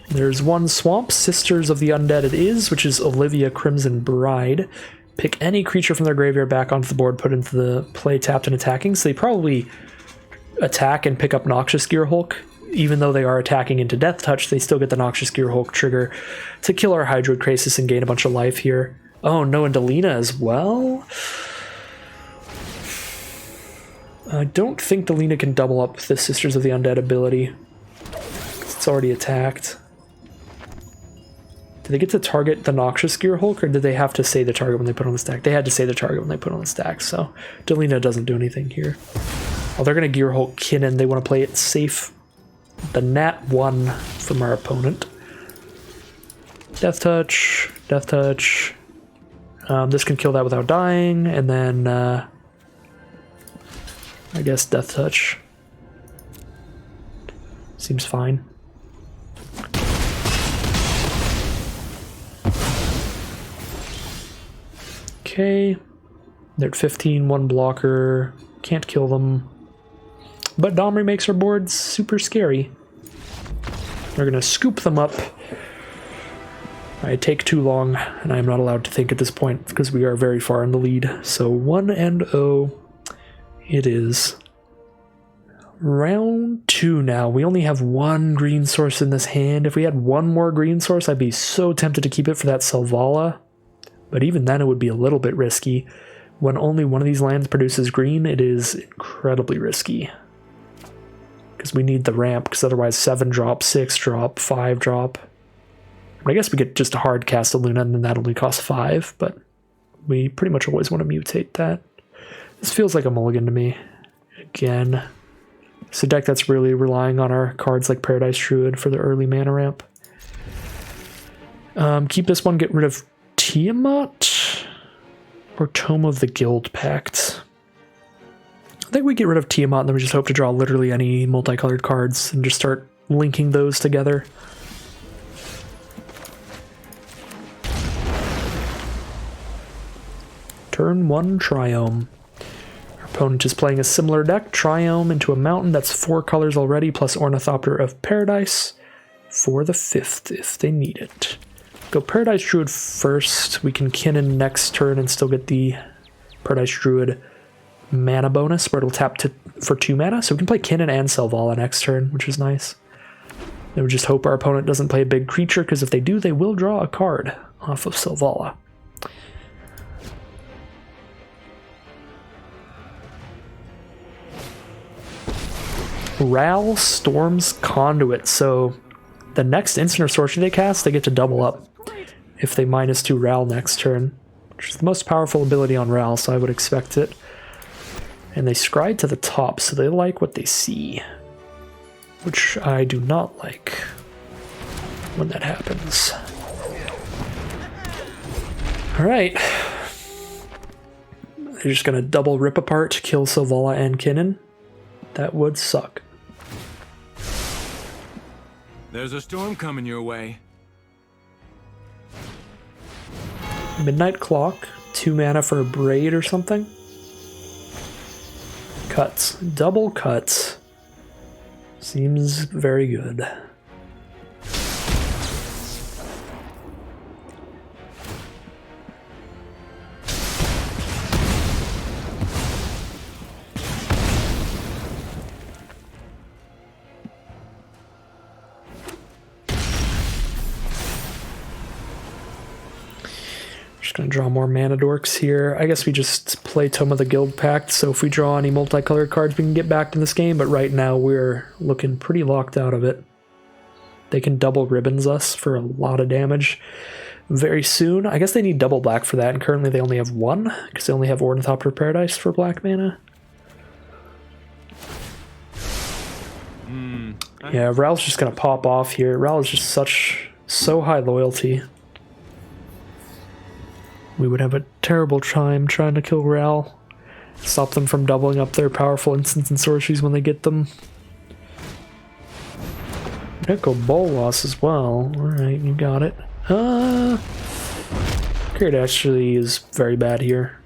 There's one swamp, Sisters of the Undead it is, which is Olivia Crimson Bride. Pick any creature from their graveyard back onto the board, put into the play tapped and attacking. So they probably attack and pick up Noxious Gearhulk. Even though they are attacking into Death Touch, they still get the Noxious Gearhulk trigger to kill our Hydroid Krasis and gain a bunch of life here. Oh no, and Delina as well? I don't think Delina can double up the Sisters of the Undead ability. It's already attacked. Did they get to target the Noxious Gearhulk, or did they have to say the target when they put on the stack? They had to say the target when they put on the stack, so Delina doesn't do anything here. Oh, they're going to Gearhulk Kinnan. They want to play it safe. The Nat 1 from our opponent. Death Touch, Death Touch. This can kill that without dying, and then I guess Death Touch. Seems fine. Okay. They're at 15, one blocker. Can't kill them. But Domri makes our board super scary. We're gonna scoop them up. I take too long, and I am not allowed to think at this point because we are very far in the lead. So 1-0 it is. Round 2 now. We only have one green source in this hand. If we had one more green source, I'd be so tempted to keep it for that Selvala. But even then, it would be a little bit risky. When only one of these lands produces green, it is incredibly risky. Because we need the ramp, because otherwise 7 drop, 6 drop, 5 drop. I guess we could just hard cast a Luna, and then that only costs 5, but we pretty much always want to mutate that. This feels like a mulligan to me. Again. It's a deck that's really relying on our cards like Paradise Druid for the early mana ramp. Keep this one, get rid of Tiamat or Tome of the Guild Pact. I think we get rid of Tiamat and then we just hope to draw literally any multicolored cards and just start linking those together. Turn 1 Triome. Our opponent is playing a similar deck, Triome into a mountain that's 4 colors already, plus Ornithopter of Paradise for the 5th if they need it. Go Paradise Druid first. We can Kinnan next turn and still get the Paradise Druid mana bonus where it'll tap for 2 mana. So we can play Kinnan and Selvala next turn, which is nice. Then we just hope our opponent doesn't play a big creature, because if they do, they will draw a card off of Selvala. Ral Storm's Conduit. So the next instant or sorcery they cast, they get to double up if they -2 Ral next turn, which is the most powerful ability on Ral, so I would expect it. And they scry to the top, so they like what they see, which I do not like when that happens. Alright. They're just going to double rip apart, kill Selvala and Kinnan. That would suck. There's a storm coming your way. Midnight Clock, 2 mana for a Braid or something. Cuts. Double cuts. Seems very good. Just gonna draw more mana dorks here. I guess we just play Tome of the Guild Pact, so if we draw any multicolored cards, we can get back to this game, but right now we're looking pretty locked out of it. They can double ribbons us for a lot of damage very soon. I guess they need double black for that, and currently they only have one, because they only have Ornithopter Paradise for black mana. Yeah, Ral's just gonna pop off here. Ral is just so high loyalty. We would have a terrible time trying to kill Ral. Stop them from doubling up their powerful instants and sorceries when they get them. Echo Bolas as well. Alright, you got it. Curated actually is very bad here.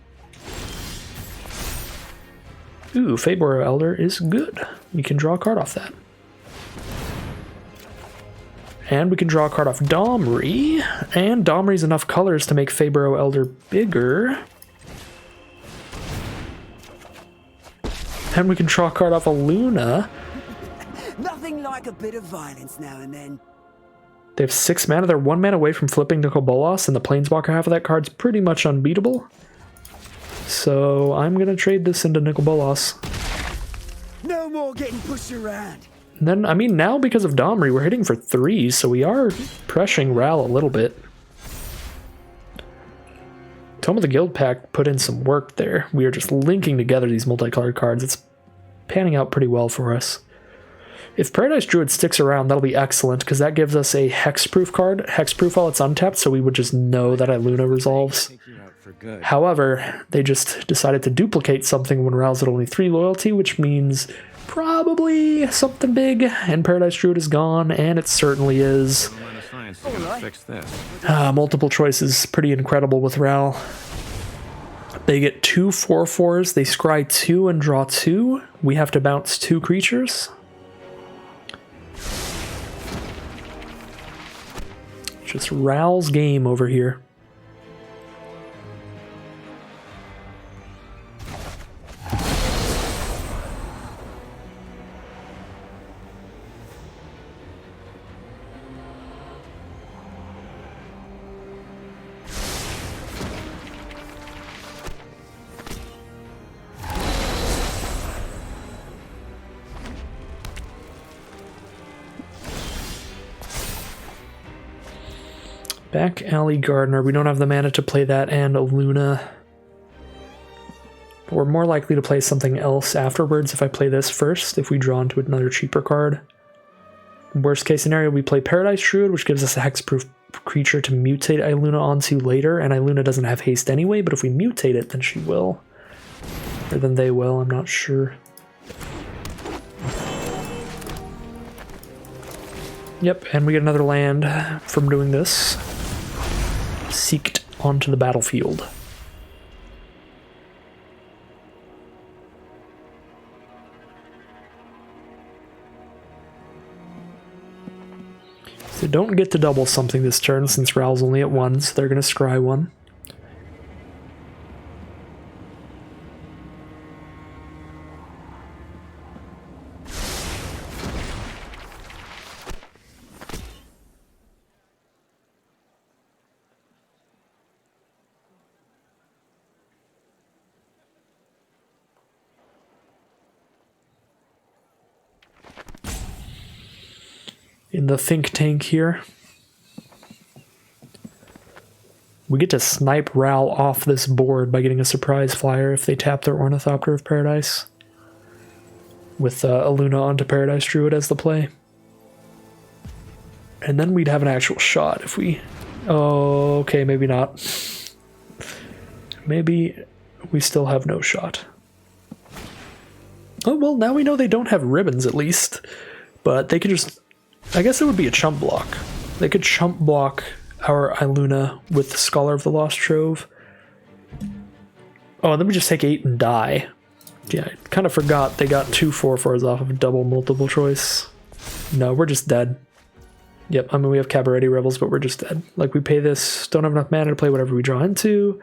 Ooh, Fabor Elder is good. We can draw a card off that. And we can draw a card off Domri, and Domri's enough colors to make Fabro Elder bigger. And we can draw a card off a Luna. Nothing like a bit of violence now and then. They have 6 mana, they're 1 mana away from flipping to Kobolas, and the Planeswalker half of that card's pretty much unbeatable. So I'm gonna trade this into Nicol Bolas. No more getting pushed around. And then, I mean, now because of Domri, we're hitting for 3, so we are pressuring Ral a little bit. Tome of the Guild Pact put in some work there. We are just linking together these multicolored cards. It's panning out pretty well for us. If Paradise Druid sticks around, that'll be excellent, because that gives us a hexproof card. Hexproof while it's untapped, so we would just know that Iluna resolves. However, they just decided to duplicate something when Ral's at only 3 loyalty, which means probably something big, and Paradise Druid is gone, and it certainly is. Multiple choice is pretty incredible with Ral. They get 2 4/4s, they scry 2 and draw 2. We have to bounce 2 creatures. Just Ral's game over here. Back Alley Gardener. We don't have the mana to play that and a Luna. But we're more likely to play something else afterwards if I play this first, if we draw into another cheaper card. Worst case scenario, we play Paradise Druid, which gives us a hexproof creature to mutate Iluna onto later, and Iluna doesn't have haste anyway, but if we mutate it, then she will. Or then they will, I'm not sure. Yep, and we get another land from doing this. Seeked onto the battlefield. So don't get to double something this turn since Ral's only at 1, so they're going to scry 1. In the think tank here, we get to snipe Ral off this board by getting a surprise flyer if they tap their Ornithopter of Paradise with Iluna onto Paradise Druid as the play. And then we'd have an actual shot if we... Oh, okay, maybe not. Maybe we still have no shot. Oh, well, now we know they don't have ribbons at least, but they could just... I guess it would be a chump block. They could chump block our Iluna with the Scholar of the Lost Trove. Oh, and then we just take 8 and die. Yeah, I kind of forgot they got 2 4/4s off of double multiple choice. No, we're just dead. Yep, I mean, we have Cabaret Rebels, but we're just dead. Like, we pay this, don't have enough mana to play whatever we draw into.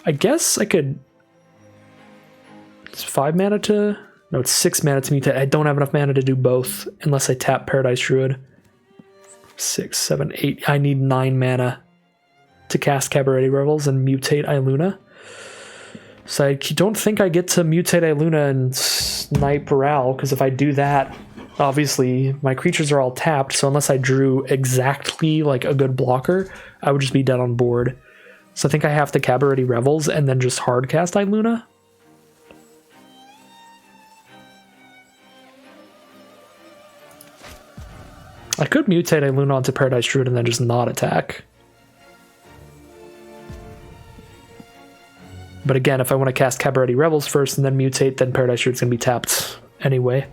I guess I could... It's 5 mana to... No, it's 6 mana to mutate. I don't have enough mana to do both unless I tap Paradise Druid. 6, 7, 8. I need 9 mana. to cast Cabaret Revels and mutate Iluna. So I don't think I get to mutate Iluna and snipe Ral, because if I do that, obviously my creatures are all tapped, so unless I drew exactly like a good blocker, I would just be dead on board. So I think I have to Cabaret Revels and then just hard cast Iluna. I could mutate Iluna onto Paradise Druid and then just not attack. But again, if I want to cast Cabaret Revels first and then mutate, then Paradise Druid's going to be tapped anyway.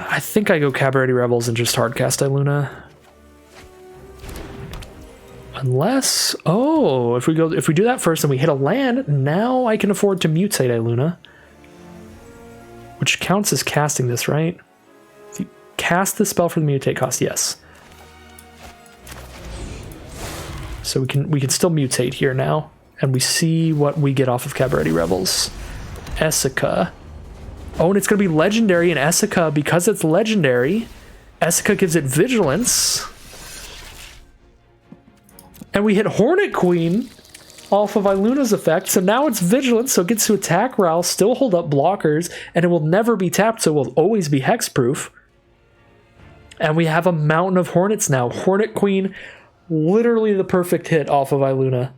I think I go Cabaret Revels and just hardcast Iluna. Unless, oh, if we do that first and we hit a land, now I can afford to mutate Iluna, which counts as casting this, right? If you cast the spell for the mutate cost, yes. So we can still mutate here now, and we see what we get off of Cabaret Revels. Essica. Oh, and it's going to be legendary, and Essica, because it's legendary, Essica gives it Vigilance. And we hit Hornet Queen off of Iluna's effect, so now it's Vigilance, so it gets to attack Ral, still hold up blockers, and it will never be tapped, so it will always be hexproof. And we have a mountain of Hornets now. Hornet Queen, literally the perfect hit off of Iluna.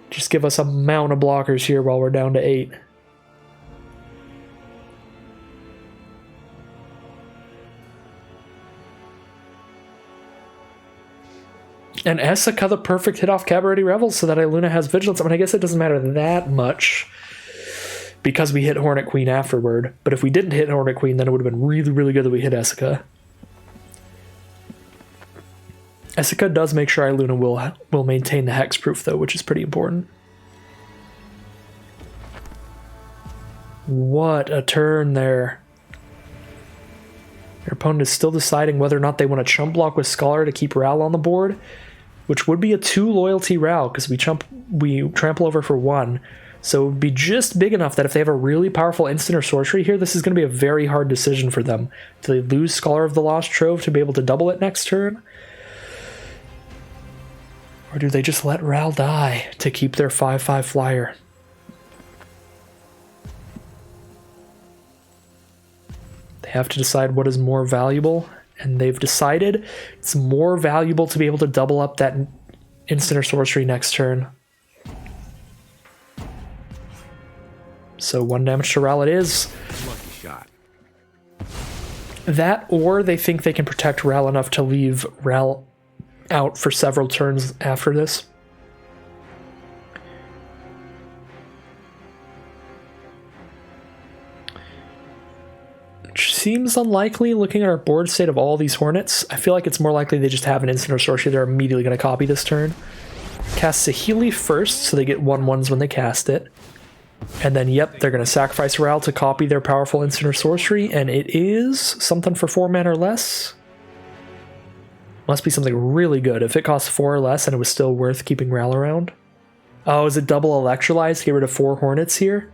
Just give us a mountain of blockers here while we're down to 8. And Essica, the perfect hit off Cabaret Revels so that Iluna has Vigilance. I mean, I guess it doesn't matter that much because we hit Hornet Queen afterward. But if we didn't hit Hornet Queen, then it would have been really, really good that we hit Essica. Essica does make sure Iluna will maintain the hexproof, though, which is pretty important. What a turn there. Your opponent is still deciding whether or not they want to chump block with Scholar to keep Ral on the board, which would be a 2 loyalty Ral, because we trample over for 1. So it would be just big enough that if they have a really powerful instant or sorcery here, this is going to be a very hard decision for them. Do they lose Scholar of the Lost Trove to be able to double it next turn? Or do they just let Ral die to keep their 5/5 flyer? They have to decide what is more valuable, and they've decided it's more valuable to be able to double up that instant or sorcery next turn. So 1 damage to Ral it is. Lucky shot. That, or they think they can protect Ral enough to leave Ral out for several turns after this. Which seems unlikely looking at our board state of all these Hornets. I feel like it's more likely they just have an instant or sorcery they're immediately going to copy this turn. Cast Saheeli first, so they get 1/1s when they cast it. And then, yep, they're going to sacrifice Ral to copy their powerful instant or sorcery, and it is something for 4 mana or less. Must be something really good. If it costs 4 or less and it was still worth keeping Ral around. Oh, is it double Electrolyze to get rid of 4 Hornets here?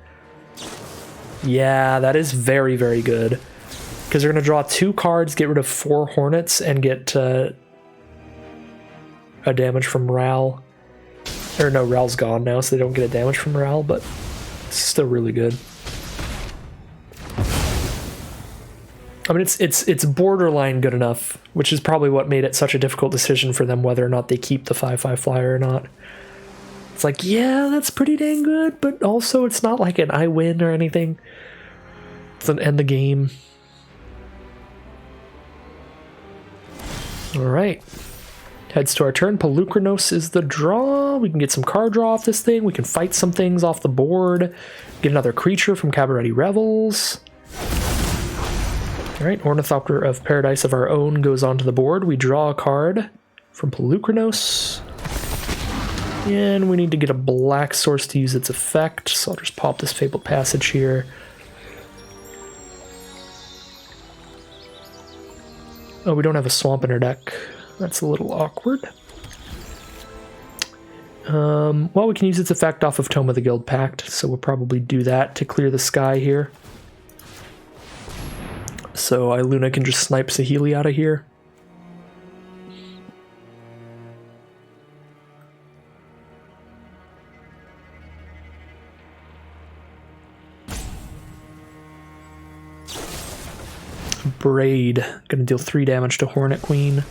Yeah, that is very, very good. Because they're going to draw 2 cards, get rid of 4 Hornets, and get a damage from Ral. Or no, Ral's gone now, so they don't get a damage from Ral, but it's still really good. I mean, it's borderline good enough, which is probably what made it such a difficult decision for them whether or not they keep the 5/5 flyer or not. It's like, yeah, that's pretty dang good, but also it's not like an I win or anything. It's an end the game. All right. Heads to our turn. Pelucranos is the draw. We can get some card draw off this thing. We can fight some things off the board. Get another creature from Cabaret Revels. All right, Ornithopter of Paradise of our own goes onto the board. We draw a card from Pelucranos. And we need to get a black source to use its effect, so I'll just pop this Fabled Passage here. Oh, we don't have a swamp in our deck. That's a little awkward. Well, we can use its effect off of Tome of the Guild Pact, so we'll probably do that to clear the sky here. So Iluna can just snipe Saheeli out of here. Braid. Gonna deal 3 damage to Hornet Queen.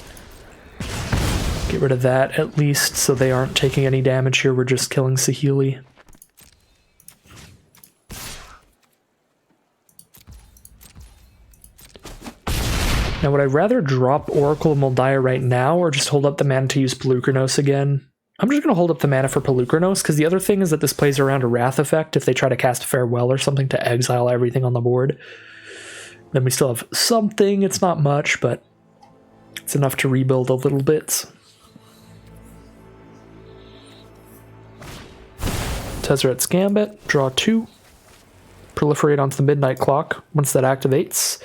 Get rid of that at least so they aren't taking any damage here. We're just killing Saheeli. Now, would I rather drop Oracle of Moldiah right now or just hold up the mana to use Pelucranos again? I'm just going to hold up the mana for Pelucranos, because the other thing is that this plays around a Wrath effect if they try to cast Farewell or something to exile everything on the board. Then we still have something. It's not much, but it's enough to rebuild a little bit. Tezzeret's Gambit, draw 2. Proliferate onto the Midnight Clock. Once that activates,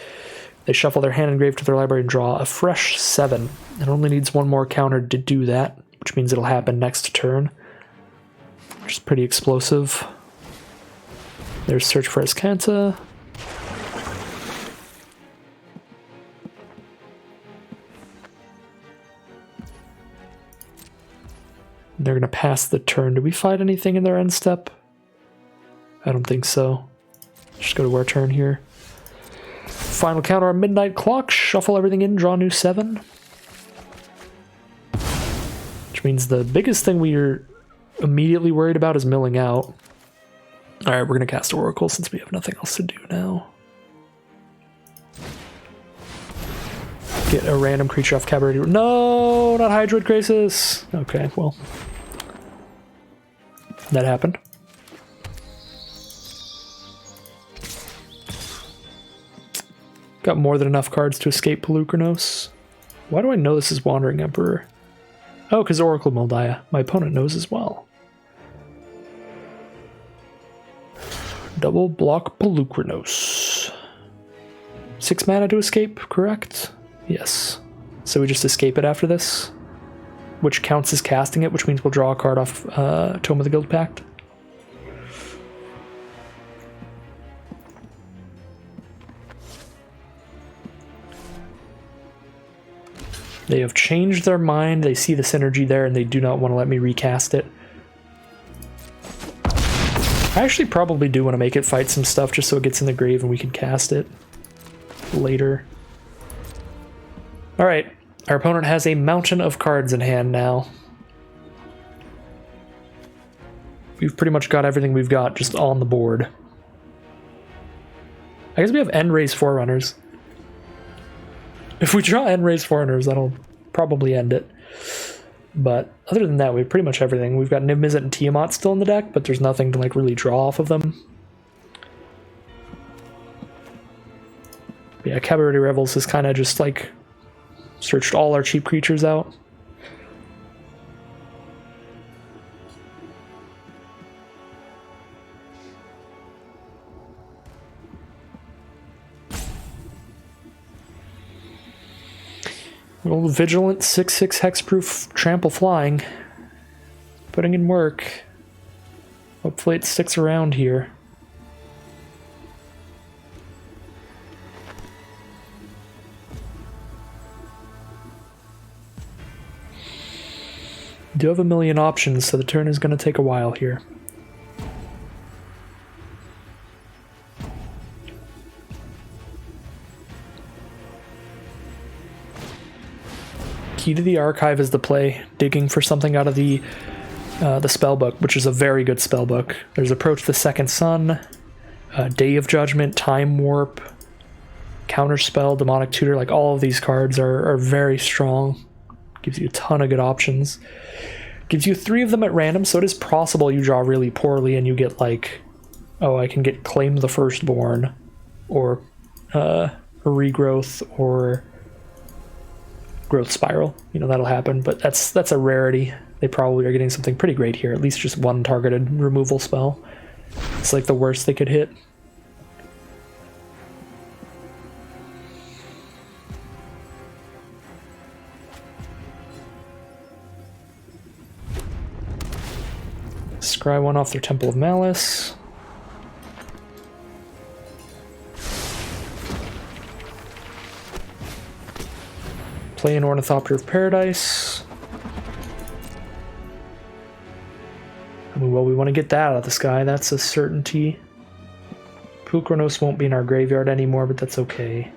they shuffle their hand engraved to their library and draw a fresh 7. It only needs 1 more counter to do that, which means it'll happen next turn. Which is pretty explosive. There's Search for Azcanta. They're going to pass the turn. Do we fight anything in their end step? I don't think so. Just go to our turn here. Final counter on Midnight Clock. Shuffle everything in, draw new 7. Which means the biggest thing we're immediately worried about is milling out. Alright, we're going to cast Oracle since we have nothing else to do now. Get a random creature off Cabaret. No, not Hydroid Graces. Okay, well. That happened. Got more than enough cards to escape Pelucranos. Why do I know this is Wandering Emperor? Oh, because Oracle Moldiah. My opponent knows as well. Double block Pelucranos. 6 mana to escape, correct? Yes. So we just escape it after this, which counts as casting it, which means we'll draw a card off Tome of the Guild Pact. They have changed their mind, they see the synergy there, and they do not want to let me recast it. I actually probably do want to make it fight some stuff just so it gets in the grave and we can cast it later. Alright, our opponent has a mountain of cards in hand now. We've pretty much got everything we've got just on the board. I guess we have End-Raise Forerunners. If we draw End-Raise Forerunners, that'll probably end it. But other than that, we have pretty much everything. We've got Niv Mizzet and Tiamat still in the deck, but there's nothing to like really draw off of them. Yeah, Cabaret Revels is kind of just like searched all our cheap creatures out. Little Vigilant 6/6 hexproof trample flying. Putting in work. Hopefully it sticks around here. Do have a million options, so the turn is going to take a while here. Key to the Archive is the play, digging for something out of the spellbook, which is a very good spellbook. There's Approach the Second Sun, Day of Judgment, Time Warp, Counterspell, Demonic Tutor. Like all of these cards are very strong. Gives you a ton of good options. Gives you 3 of them at random, so it is possible you draw really poorly and you get like, oh, I can get Claim the Firstborn, or a Regrowth, or Growth Spiral. You know, that'll happen, but that's a rarity. They probably are getting something pretty great here, at least just 1 targeted removal spell. It's like the worst they could hit. Scry 1 off their Temple of Malice. Play an Ornithopter of Paradise. I mean, well, we want to get that out of the sky, that's a certainty. Pelucranos won't be in our graveyard anymore, but that's okay.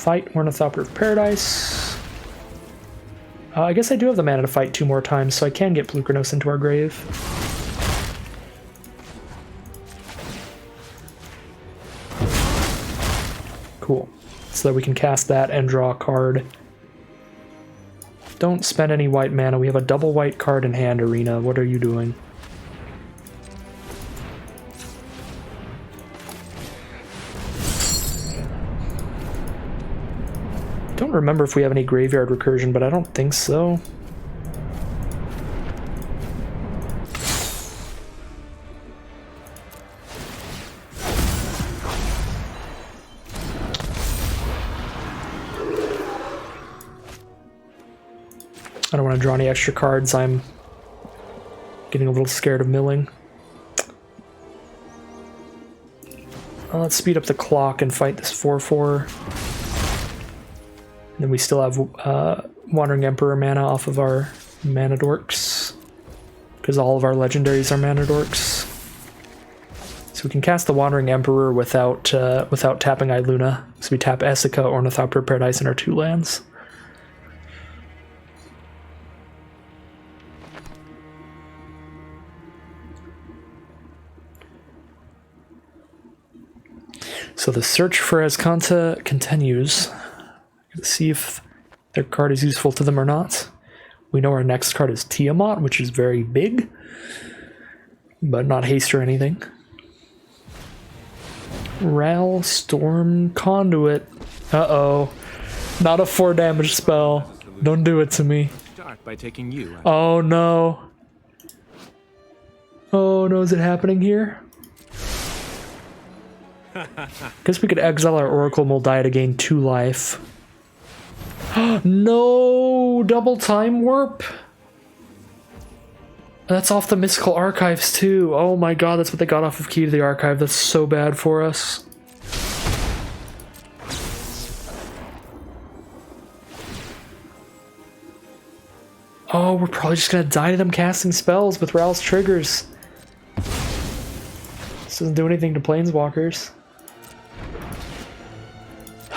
fight Ornithopter of Paradise. I guess I do have the mana to fight 2 more times, so I can get Polukranos into our grave. Cool. So that we can cast that and draw a card. Don't spend any white mana. We have a double white card in hand, Arena. What are you doing? Don't remember if we have any graveyard recursion, but I don't think so. I don't want to draw any extra cards. I'm getting a little scared of milling. Let's speed up the clock and fight this 4/4. And then we still have Wandering Emperor mana off of our mana dorks, because all of our legendaries are mana dorks. So we can cast the Wandering Emperor without tapping Iluna. So we tap Essica, Ornithopter of Paradise, and our 2 lands. So the search for Azcanta continues. Let's see if their card is useful to them or not. We know our next card is Tiamat, which is very big, but not haste or anything. Ral, Storm, Conduit. Uh-oh. Not a 4 damage spell. Don't do it to me. Start by taking you. Oh no. Oh no, is it happening here? Guess we could exile our Oracle Moldiah to gain 2 life. No! Double Time Warp? That's off the Mystical Archives too. Oh my god, that's what they got off of Key to the Archive. That's so bad for us. Oh, we're probably just gonna die to them casting spells with Ral's triggers. This doesn't do anything to Planeswalkers.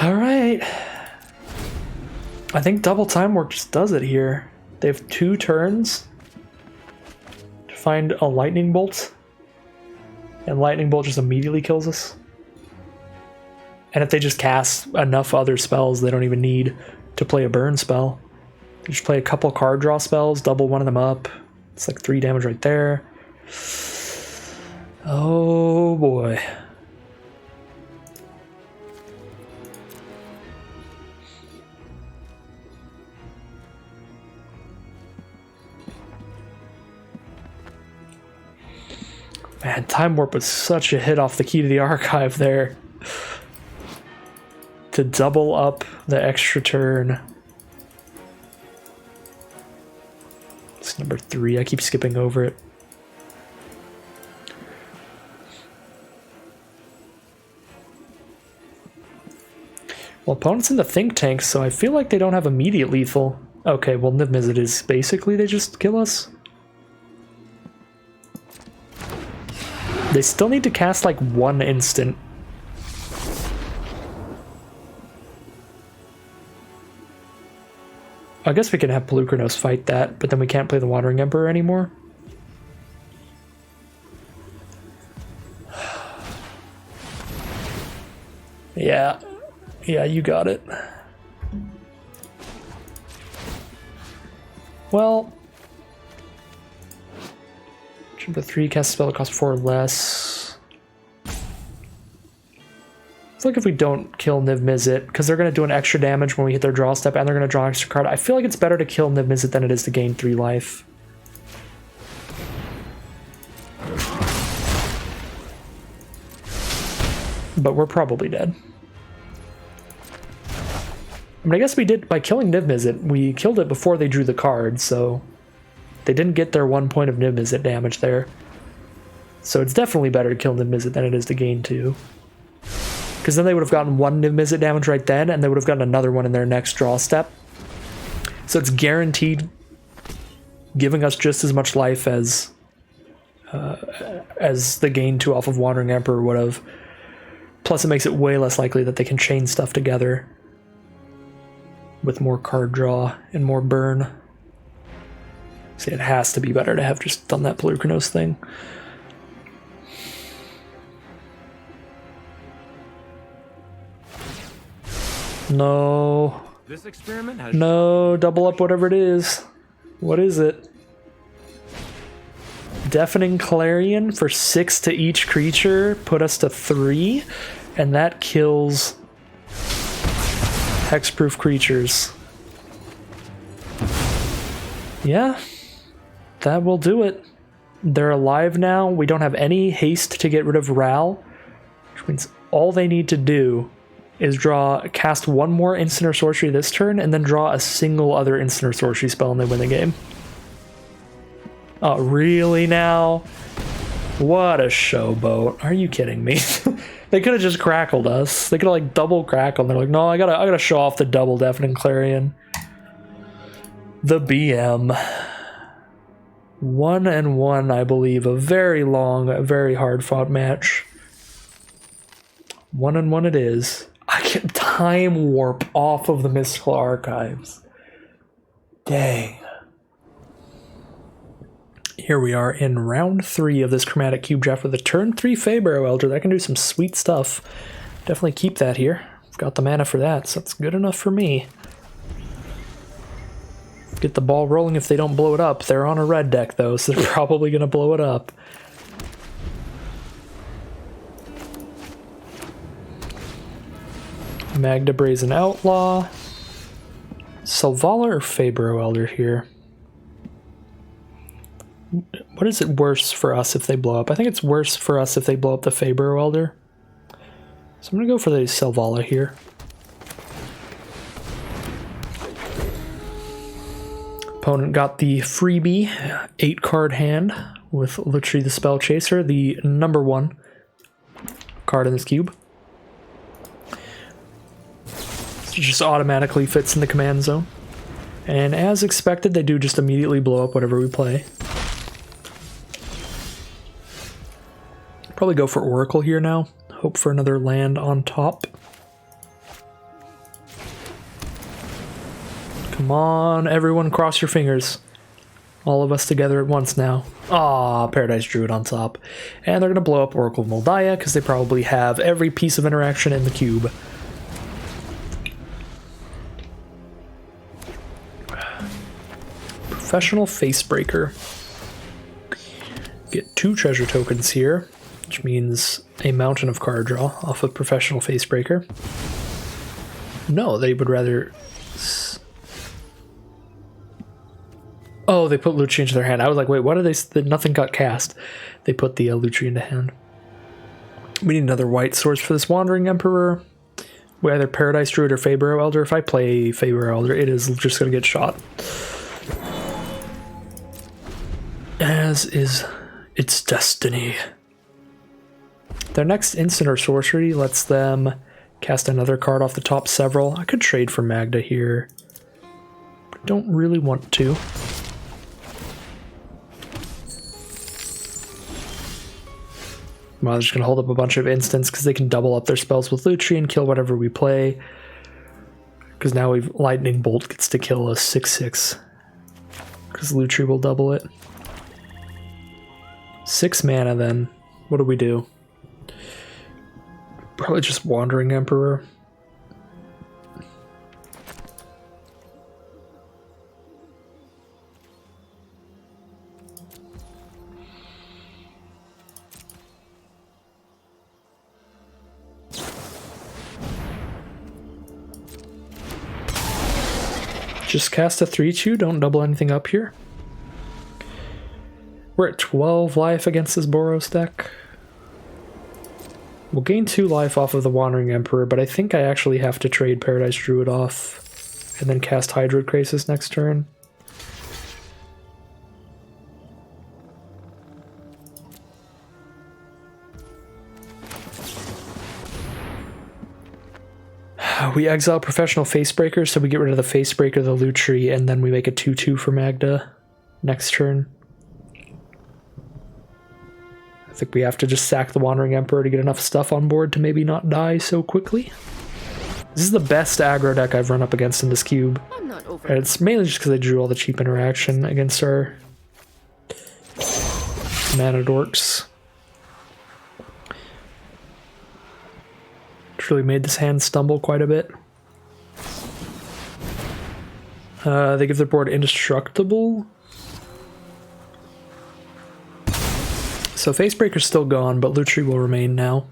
Alright. I think Double Time Warp just does it here. They have 2 turns to find a Lightning Bolt, and Lightning Bolt just immediately kills us. And if they just cast enough other spells, they don't even need to play a burn spell. They just play a couple card draw spells, double one of them up. It's like 3 damage right there. Oh boy. Man, Time Warp was such a hit off the Key to the Archive there. To double up the extra turn. It's number 3. I keep skipping over it. Well, opponent's in the think tank, so I feel like they don't have immediate lethal. Okay, well, Niv Mizzet is basically they just kill us. They still need to cast like 1 instant. I guess we can have Polukranos fight that, but then we can't play the Wandering Emperor anymore. Yeah. Yeah, you got it. Well... Number 3, cast a spell that costs 4 less. It's like if we don't kill Niv Mizzet, because they're going to do an extra damage when we hit their draw step, and they're going to draw an extra card. I feel like it's better to kill Niv Mizzet than it is to gain 3 life. But we're probably dead. I mean, I guess we did, by killing Niv Mizzet, we killed it before they drew the card, so... They didn't get their 1 point of Niv Mizzet damage there. So it's definitely better to kill Niv Mizzet than it is to gain 2. Because then they would have gotten 1 Niv Mizzet damage right then, and they would have gotten another one in their next draw step. So it's guaranteed giving us just as much life as the gain 2 off of Wandering Emperor would have. Plus it makes it way less likely that they can chain stuff together with more card draw and more burn. See, it has to be better to have just done that Pelucranos thing. No. This experiment has No, double up whatever it is. What is it? Deafening Clarion for 6 to each creature, put us to 3, and that kills hexproof creatures. Yeah, that will do it. They're alive now. We don't have any haste to get rid of Ral, which means all they need to do is cast one more instant or sorcery this turn, and then draw a single other instant or sorcery spell, and they win the game. Oh, really now? What a showboat. Are you kidding me? They could have just crackled us. They could have like double crackled. They're like, no, I gotta show off the double Deafening Clarion. The BM. 1-1, I believe. A very long, very hard-fought match. 1-1 it is. I can time warp off of the Mystical Archives. Dang. Here we are in round 3 of this Chromatic Cube draft with a turn 3 Feybarrow Elder. That can do some sweet stuff. Definitely keep that here. I've got the mana for that, so that's good enough for me. Get the ball rolling if they don't blow it up. They're on a red deck, though, so they're probably going to blow it up. Magda Brazen Outlaw. Selvala or Feybarrow Elder here? What is it worse for us if they blow up? I think it's worse for us if they blow up the Feybarrow Elder. So I'm going to go for the Selvala here. Opponent got the freebie 8-card hand with Lutri the Spell Chaser, the number 1 card in this cube. It just automatically fits in the command zone. And as expected, they do just immediately blow up whatever we play. Probably go for Oracle here now. Hope for another land on top. Come on, everyone, cross your fingers. All of us together at once now. Ah, Paradise Druid on top. And they're going to blow up Oracle of Moldiah because they probably have every piece of interaction in the cube. Professional Facebreaker. Get 2 treasure tokens here, which means a mountain of card draw off of Professional Facebreaker. No, they would rather... Oh, they put Lutri into their hand. I was like, wait, what did they... Nothing got cast. They put the Lutri into hand. We need another white source for this Wandering Emperor. We either Paradise Druid or Feybarrow Elder. If I play Feybarrow Elder, it is just going to get shot. As is its destiny. Their next instant or sorcery lets them cast another card off the top several. I could trade for Magda here, but don't really want to. Well, they're just going to hold up a bunch of instants because they can double up their spells with Lutri and kill whatever we play. Because now Lightning Bolt gets to kill a 6/6. Because Lutri will double it. 6 mana then. What do we do? Probably just Wandering Emperor. Just cast a 3/2, don't double anything up here. We're at 12 life against this Boros deck. We'll gain 2 life off of the Wandering Emperor, but I think I actually have to trade Paradise Druid off and then cast Hydroid Krasis next turn. We exile Professional Facebreaker, so we get rid of the Facebreaker, the Lutri, and then we make a 2/2 for Magda next turn. I think we have to just sack the Wandering Emperor to get enough stuff on board to maybe not die so quickly. This is the best aggro deck I've run up against in this cube. I'm not over. And it's mainly just because I drew all the cheap interaction against our mana dorks. It's really made this hand stumble quite a bit. They give their board indestructible. So Facebreaker's still gone, but Lutri will remain now.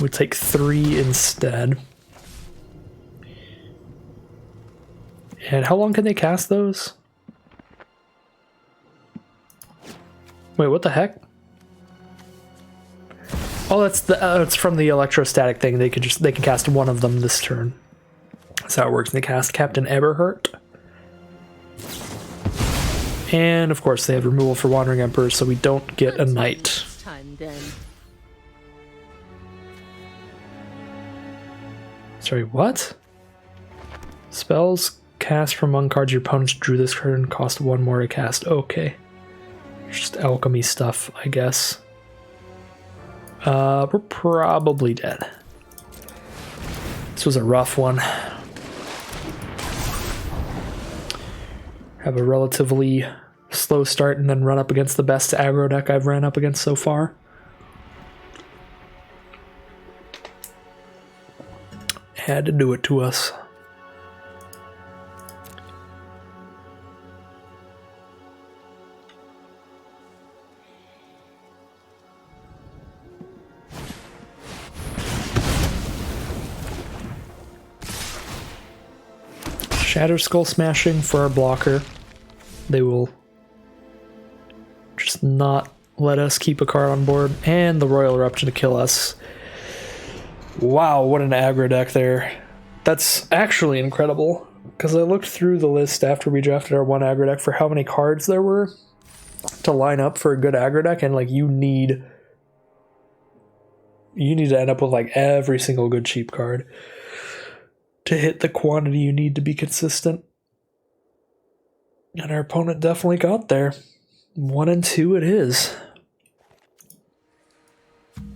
We take 3 instead. And how long can they cast those? Wait, what the heck? Oh, it's from the electrostatic thing. They can cast one of them this turn. That's how it works. And they cast Captain Eberhart. And of course they have removal for Wandering Emperor, so we don't get a knight. Time then. Sorry, what? Spells cast from among cards your opponents drew this turn cost 1 more to cast. Okay. Just alchemy stuff, I guess. We're probably dead. This was a rough one. Have a relatively slow start and then run up against the best aggro deck I've ran up against so far. Had to do it to us. Shatter Skull Smashing for our blocker. They will just not let us keep a card on board. And the Royal Eruption to kill us. Wow, what an aggro deck there. That's actually incredible. Because I looked through the list after we drafted our one aggro deck for how many cards there were to line up for a good aggro deck. And like you need to end up with like every single good cheap card to hit the quantity you need to be consistent. And our opponent definitely got there. 1 and 2 it is.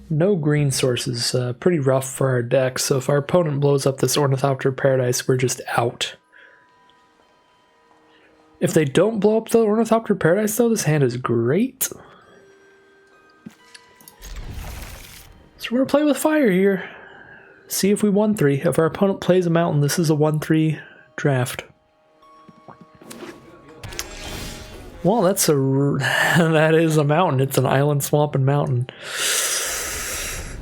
No green sources, pretty rough for our deck, so if our opponent blows up this Ornithopter Paradise, we're just out. If they don't blow up the Ornithopter Paradise though, this hand is great. So we're gonna play with fire here. See if we 1-3. If our opponent plays a mountain, this is a 1-3 draft. Well, that's that is a mountain. It's an island, swamp, and mountain.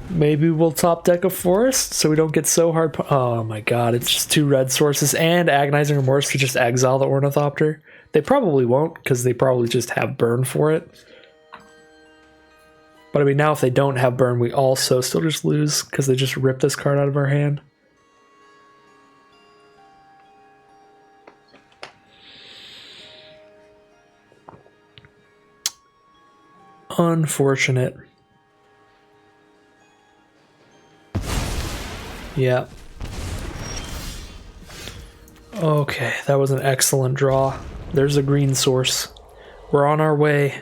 Maybe we'll top deck a forest so we don't get so hard. Oh my god, it's just 2 red sources and Agonizing Remorse to just exile the Ornithopter. They probably won't because they probably just have burn for it. But I mean, now if they don't have burn, we also still just lose because they just rip this card out of our hand. Unfortunate. Yeah. Okay, that was an excellent draw. There's a green source. We're on our way.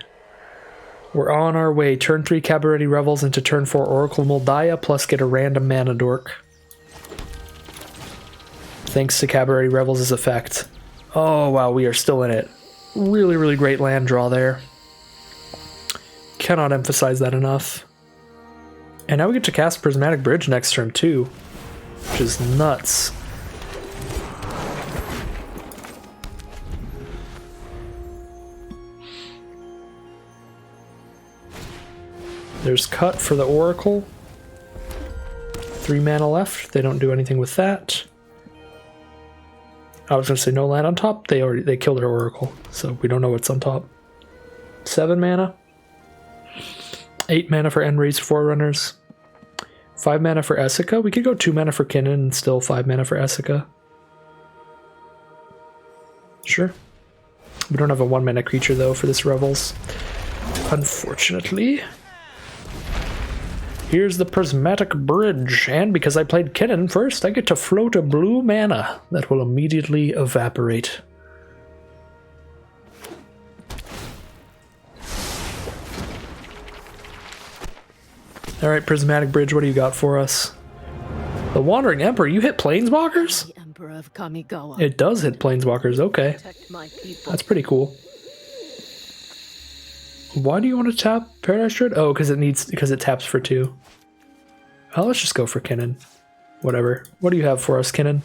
We're on our way. Turn 3 Cabaret Revels into turn 4 Oracle Moldaya, plus get a random mana dork. Thanks to Cabaret Revels' effect. Oh wow, we are still in it. Really, really great land draw there. Cannot emphasize that enough. And now we get to cast Prismatic Bridge next turn too, which is nuts. There's Cut for the Oracle. 3 mana left. They don't do anything with that. I was gonna say no land on top. They killed their Oracle, so we don't know what's on top. 7 mana. 8 mana for Enraged Forerunners. 5 mana for Essica. We could go 2 mana for Kinnan and still 5 mana for Essica. Sure. We don't have a 1 mana creature though for this Revels, unfortunately. Here's the Prismatic Bridge, and because I played Kinnan first, I get to float a blue mana that will immediately evaporate. Alright, Prismatic Bridge, what do you got for us? The Wandering Emperor, you hit planeswalkers? The Emperor of Kamigawa. It does hit planeswalkers, okay. Protect my people. That's pretty cool. Why do you want to tap Paradise Druid? Oh, because it taps for 2. Oh, let's just go for Kinnan. Whatever. What do you have for us, Kinnan?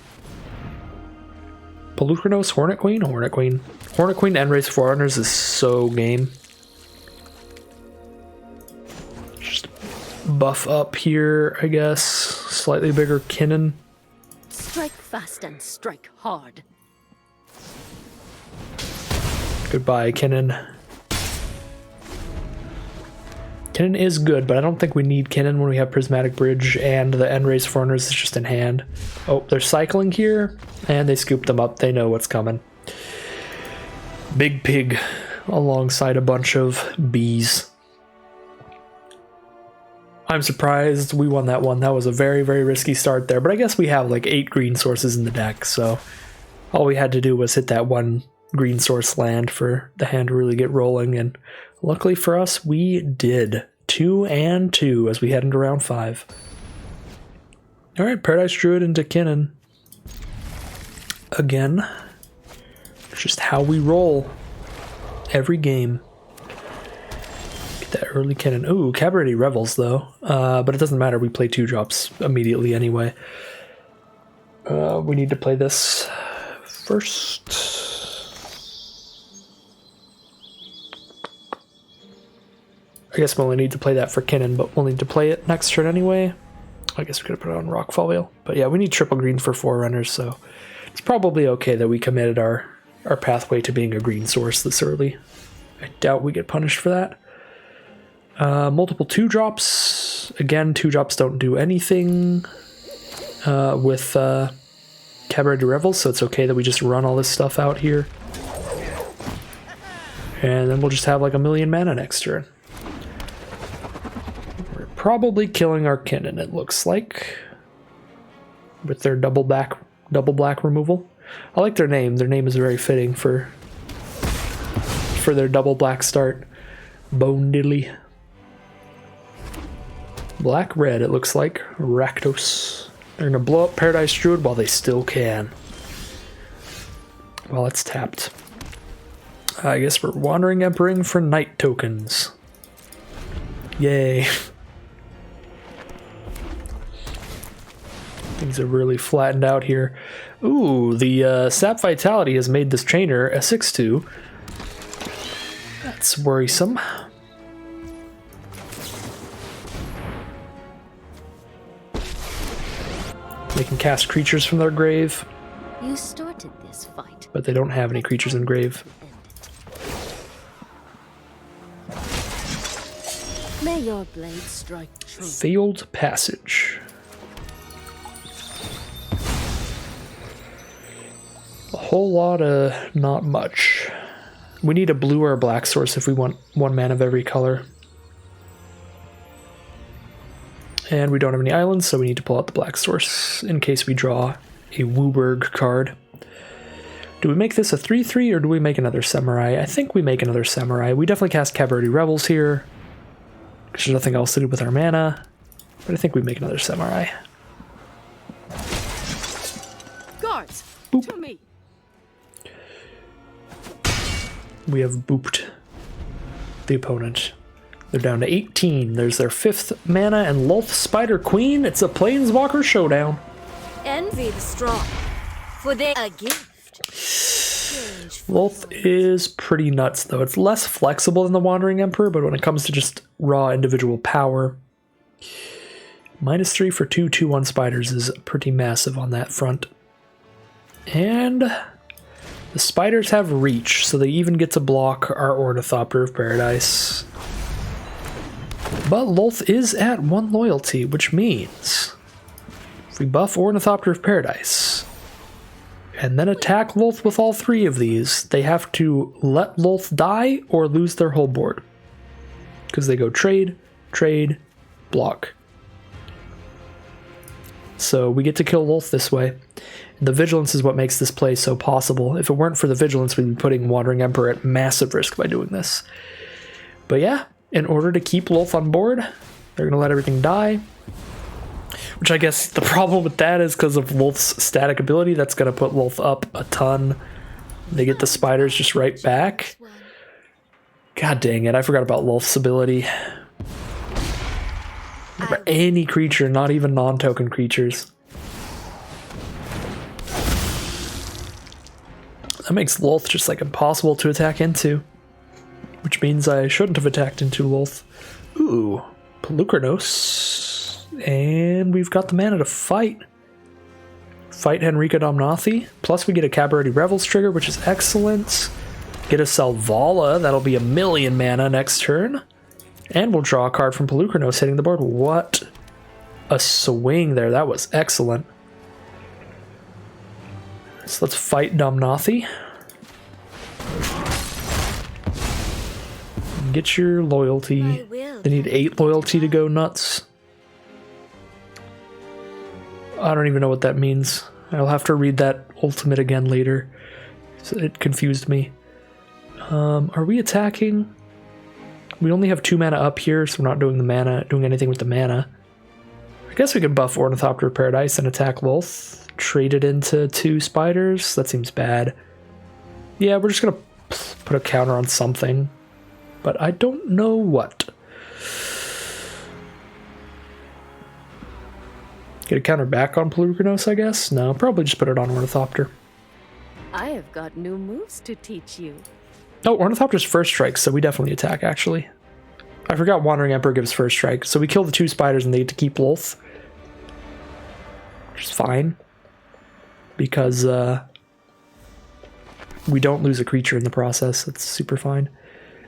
Pelucranos, Hornet Queen? Hornet Queen. Hornet Queen End-Race Forerunners is so game. Just buff up here, I guess. Slightly bigger Kinnan. Strike fast and strike hard. Goodbye, Kinnan. Kinnan is good, but I don't think we need Kinnan when we have Prismatic Bridge and the End-Race Foreigners is just in hand. Oh, they're cycling here, and they scoop them up. They know what's coming. Big Pig alongside a bunch of bees. I'm surprised we won that one. That was a very, very risky start there, but I guess we have like 8 green sources in the deck, so all we had to do was hit that one green source land for the hand to really get rolling, and luckily for us, we did. 2 and 2 as we head into round 5. Alright, Paradise Druid into Kinnan. Again, it's just how we roll every game. Get that early Kinnan. Ooh, Cabaret Revels though. But it doesn't matter, we play 2 drops immediately anyway. We need to play this first. I guess we'll only need to play that for Kinnan, but we'll need to play it next turn anyway. I guess we could put it on Rockfall Wheel. But yeah, we need triple green for Forerunners, so it's probably okay that we committed our pathway to being a green source this early. I doubt we get punished for that. Multiple 2-drops. Again, 2-drops don't do anything with Cabaret de Revels, so it's okay that we just run all this stuff out here. And then we'll just have like a million mana next turn. Probably killing our Kinnan, it looks like, with their double black removal. I like their name. Their name is very fitting for their double black start. Bone Diddly. Black red, it looks like. Rakdos. They're gonna blow up Paradise Druid while they still can. Well, it's tapped. I guess we're Wandering Emperor for night tokens. Yay. Things are really flattened out here. Ooh, the Sap Vitality has made this trainer a 6/2. That's worrisome. They can cast creatures from their grave. You started this fight. But they don't have any creatures in grave. May your blade strike true. Failed Passage. A whole lot of not much. We need a blue or a black source if we want 1 mana of every color. And we don't have any islands, so we need to pull out the black source in case we draw a Wooburg card. Do we make this a 3/3 or do we make another Samurai? I think we make another Samurai. We definitely cast Cabaret Revels here, because there's nothing else to do with our mana. But I think we make another Samurai. Guards, Boop. to me. We have booped the opponent. They're down to 18. There's their 5th mana and Lolth Spider Queen. It's a Planeswalker showdown. Envy the strong, for they a gift. Lolth is pretty nuts, though. It's less flexible than the Wandering Emperor, but when it comes to just raw individual power, -3 for 2/2/1 spiders is pretty massive on that front. And the spiders have reach, so they even get to block our Ornithopter of Paradise. But Lolth is at 1 loyalty, which means if we buff Ornithopter of Paradise and then attack Lolth with all 3 of these, they have to let Lolth die or lose their whole board. Because they go trade, trade, block. So we get to kill Lolth this way. The Vigilance is what makes this play so possible. If it weren't for the Vigilance, we'd be putting Wandering Emperor at massive risk by doing this. But yeah, in order to keep Lolth on board, they're going to let everything die. Which I guess the problem with that is because of Lolth's static ability, that's going to put Lolth up a ton. They get the spiders just right back. God dang it, I forgot about Lolth's ability. Remember, any creature, not even non-token creatures. That makes Lolth just like impossible to attack into. Which means I shouldn't have attacked into Lolth. Ooh, Pelucranos. And we've got the mana to fight. Fight Henrika Domnathi. Plus we get a Cabaret Revels trigger, which is excellent. Get a Selvala, that'll be 1,000,000 mana next turn. And we'll draw a card from Pelucranos hitting the board. What a swing there, that was excellent. So let's fight Domnathi. Get your loyalty. They need 8 loyalty to go nuts. I don't even know what that means. I'll have to read that ultimate again later. So it confused me. Are we attacking? We only have 2 mana up here, so we're not doing anything with the mana. I guess we could buff Ornithopter of Paradise and attack Lolth. Trade it into 2 spiders. That seems bad. Yeah, we're just gonna put a counter on something. But I don't know what. Get a counter back on Pelucranos, I guess? No, probably just put it on Ornithopter. I have got new moves to teach you. Oh, Ornithopter's first strike, so we definitely attack, actually. I forgot Wandering Emperor gives first strike. So we kill the 2 spiders and they get to keep Lolth. Which is fine. Because we don't lose a creature in the process. That's super fine.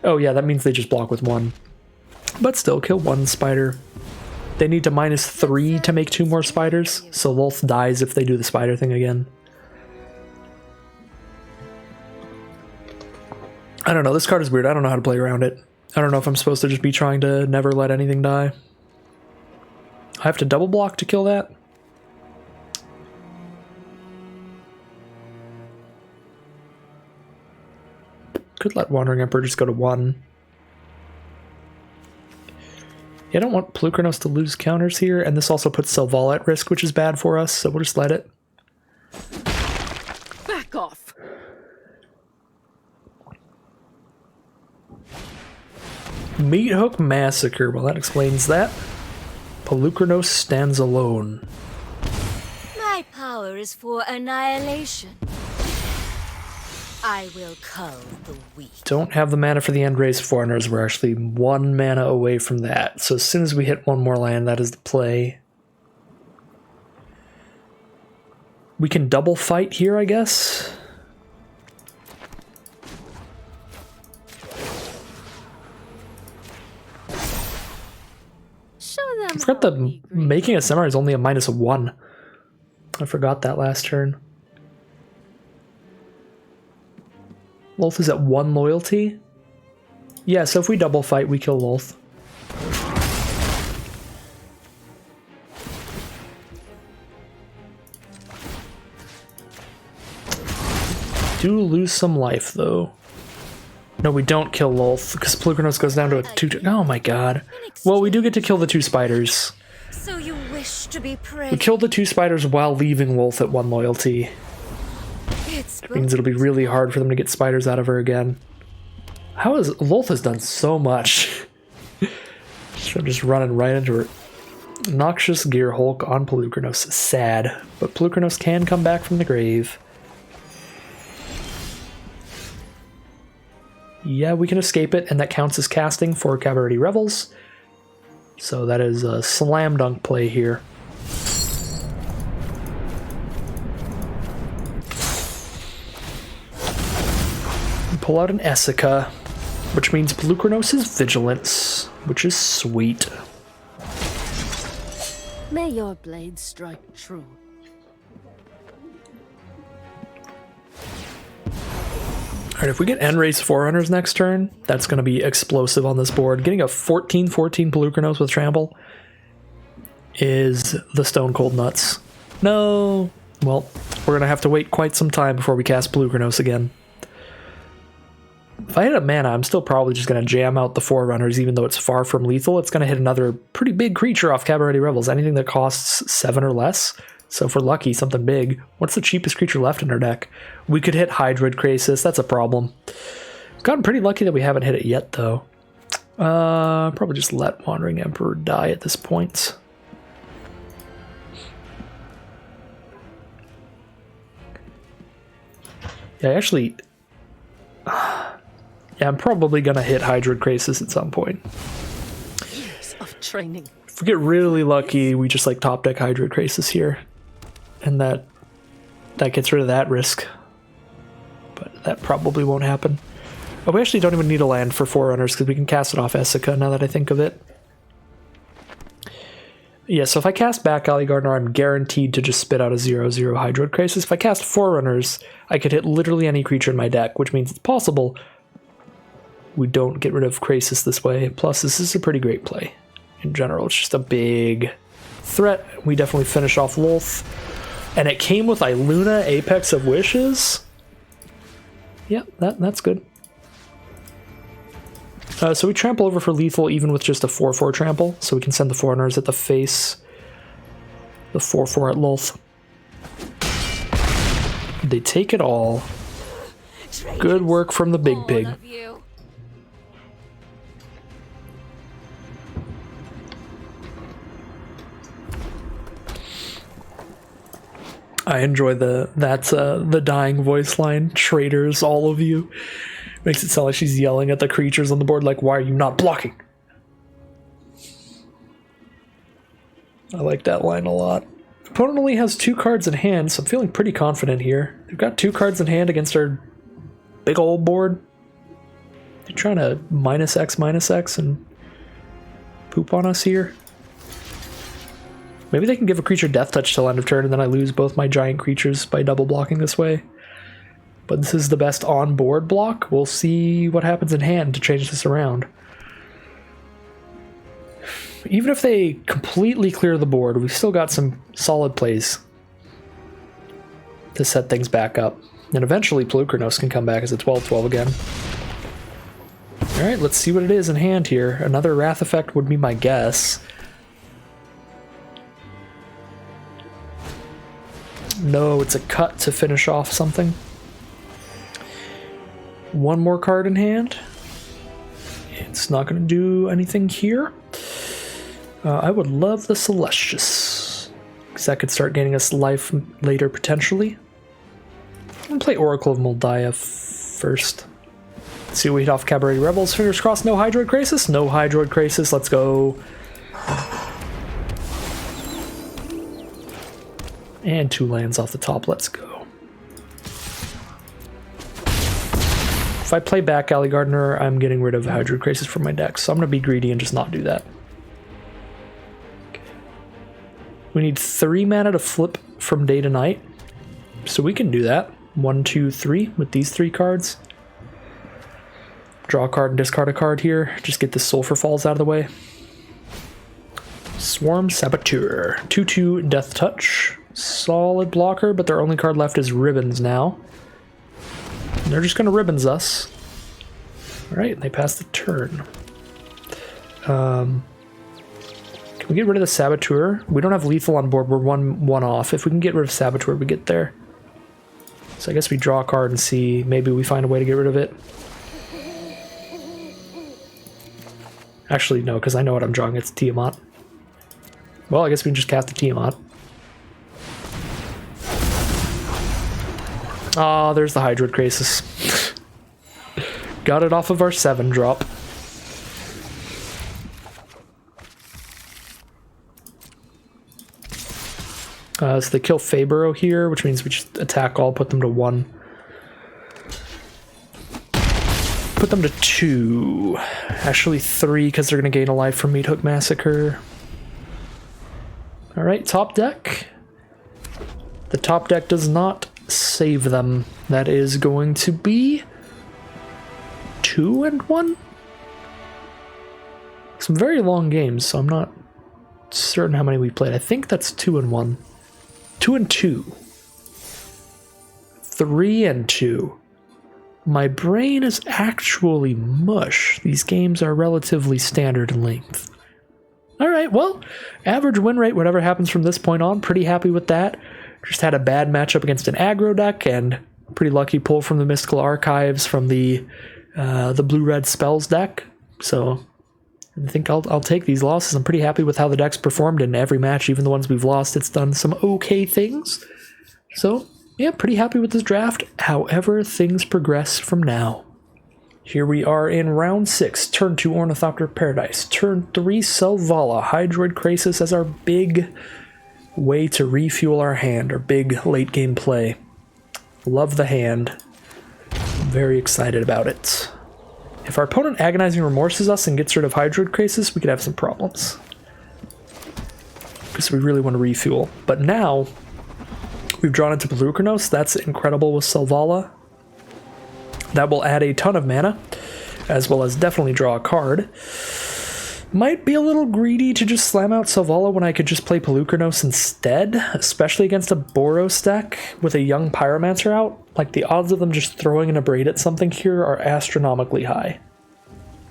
Oh yeah, that means they just block with 1. But still, kill 1 spider. They need to -3 to make 2 more spiders, so Lolth dies if they do the spider thing again. I don't know, this card is weird. I don't know how to play around it. I don't know if I'm supposed to just be trying to never let anything die. I have to double block to kill that? Could let Wandering Emperor just go to 1. Yeah, I don't want Pelucranos to lose counters here, and this also puts Selvala at risk, which is bad for us, so we'll just let it. Back off. Meat Hook Massacre, well that explains that. Pelucranos stands alone. My power is for annihilation. I will cull the weak. Don't have the mana for the Endrace Foreigners. We're actually 1 mana away from that. So as soon as we hit 1 more land, that is the play. We can double fight here, I guess. Show them. I forgot that making a Samurai is only a -1. I forgot that last turn. Lolth is at 1 loyalty? Yeah, so if we double fight, we kill Lolth. Do lose some life, though. No, we don't kill Lolth, because Pelucranos goes down to a 2... Oh my god. Well, we do get to kill the 2 spiders. So you wish to be We praised. killed the 2 spiders while leaving Lolth at 1 loyalty. It means it'll be really hard for them to get spiders out of her again. Lolth has done so much. I'm just running right into her. Noxious Gear Hulk on Pelucranos. Sad. But Pelucranos can come back from the grave. Yeah, we can escape it, and that counts as casting for Cabaret Revels. So that is a slam dunk play here. Pull out an Essica, which means Pelucranos' Vigilance, which is sweet. May your blade strike true. Alright, if we get Enrace Forerunners next turn, that's going to be explosive on this board. Getting a 14/14 Pelucranos with Trample is the stone cold nuts. No! Well, we're going to have to wait quite some time before we cast Pelucranos again. If I hit a mana, I'm still probably just going to jam out the Forerunners, even though it's far from lethal. It's going to hit another pretty big creature off Cabaret Rebels, anything that costs 7 or less. So if we're lucky, something big. What's the cheapest creature left in our deck? We could hit Hydroid Krasis. That's a problem. Gotten pretty lucky that we haven't hit it yet, though. Probably just let Wandering Emperor die at this point. Yeah, actually... Yeah, I'm probably going to hit Hydroid Krasis at some point. Years of training. If we get really lucky, we just like top deck Hydroid Krasis here. And that gets rid of that risk. But that probably won't happen. Oh, we actually don't even need a land for Forerunners because we can cast it off Essica now that I think of it. Yeah, so if I cast back Alley Gardener, I'm guaranteed to just spit out a 0/0 Hydroid Krasis. If I cast Forerunners, I could hit literally any creature in my deck, which means it's possible we don't get rid of Krasis this way. Plus, this is a pretty great play. In general, it's just a big threat. We definitely finish off Lolth. And it came with Iluna, Apex of Wishes. Yeah, that's good. So we trample over for lethal even with just a 4/4 trample, so we can send the Foreigners at the face. The 4/4 at Lolth. They take it all. Good work from the big pig. I enjoy the dying voice line. Traitors, all of you. Makes it sound like she's yelling at the creatures on the board like, why are you not blocking? I like that line a lot. Opponent only has 2 cards in hand, so I'm feeling pretty confident here. They've got 2 cards in hand against our big old board. They're trying to -X and poop on us here. Maybe they can give a creature death touch till end of turn and then I lose both my giant creatures by double blocking this way. But this is the best on-board block. We'll see what happens in hand to change this around. Even if they completely clear the board, we've still got some solid plays to set things back up. And eventually Polukranos can come back as a 12/12 again. Alright, let's see what it is in hand here. Another Wrath effect would be my guess. No, it's a cut to finish off something. 1 more card in hand. It's not going to do anything here. I would love the Celestius, because that could start gaining us life later potentially. I'm going to play Oracle of Moldiah first. Let's see what we hit off Cabaret Rebels. Fingers crossed, no Hydroid Krasis. No Hydroid Krasis. Let's go. And 2 lands off the top. Let's go. If I play back Alley Gardener, I'm getting rid of Hydroid Krasis from my deck, so I'm going to be greedy and just not do that. Okay. We need 3 mana to flip from day to night, so we can do that. 1, 2, 3 with these 3 cards. Draw a card and discard a card here. Just get the Sulfur Falls out of the way. Swarm Saboteur. 2/2 Death Touch. Solid blocker, but their only card left is Ribbons now. And they're just going to Ribbons us. Alright, they pass the turn. Can we get rid of the Saboteur? We don't have lethal on board, we're one off. If we can get rid of Saboteur, we get there. So I guess we draw a card and see, maybe we find a way to get rid of it. Actually, no, because I know what I'm drawing, it's Tiamat. Well, I guess we can just cast a Tiamat. Ah, there's the Hydroid Krasis. Got it off of our 7-drop. So they kill Fabro here, which means we just attack all, put them to 1. Put them to 2. Actually 3, because they're going to gain a life from Meat Hook Massacre. Alright, top deck. The top deck does not save them. That is going to be 2 and 1. Some very long games, so I'm not certain how many we played. I think that's 2 and 1. 2 and 2. 3 and 2. My brain is actually mush. These games are relatively standard in length. Alright, well, average win rate, whatever happens from this point on, pretty happy with that. Just had a bad matchup against an aggro deck, and pretty lucky pull from the Mystical Archives from the blue-red spells deck. So I think I'll take these losses. I'm pretty happy with how the deck's performed in every match, even the ones we've lost. It's done some okay things. So, yeah, pretty happy with this draft, however things progress from now. Here we are in round 6, turn 2 Ornithopter Paradise, turn 3 Selvala, Hydroid Krasis as our big way to refuel our hand, our big late game play. Love the hand. I'm very excited about it. If our opponent Agonizing Remorses us and gets rid of Hydroid Krasis, we could have some problems. Because we really want to refuel. But now, we've drawn into Pelucranos. That's incredible with Selvala. That will add a ton of mana, as well as definitely draw a card. Might be a little greedy to just slam out Selvala when I could just play Pelucranos instead, especially against a Boros deck with a young Pyromancer out. Like, the odds of them just throwing an Abrade at something here are astronomically high.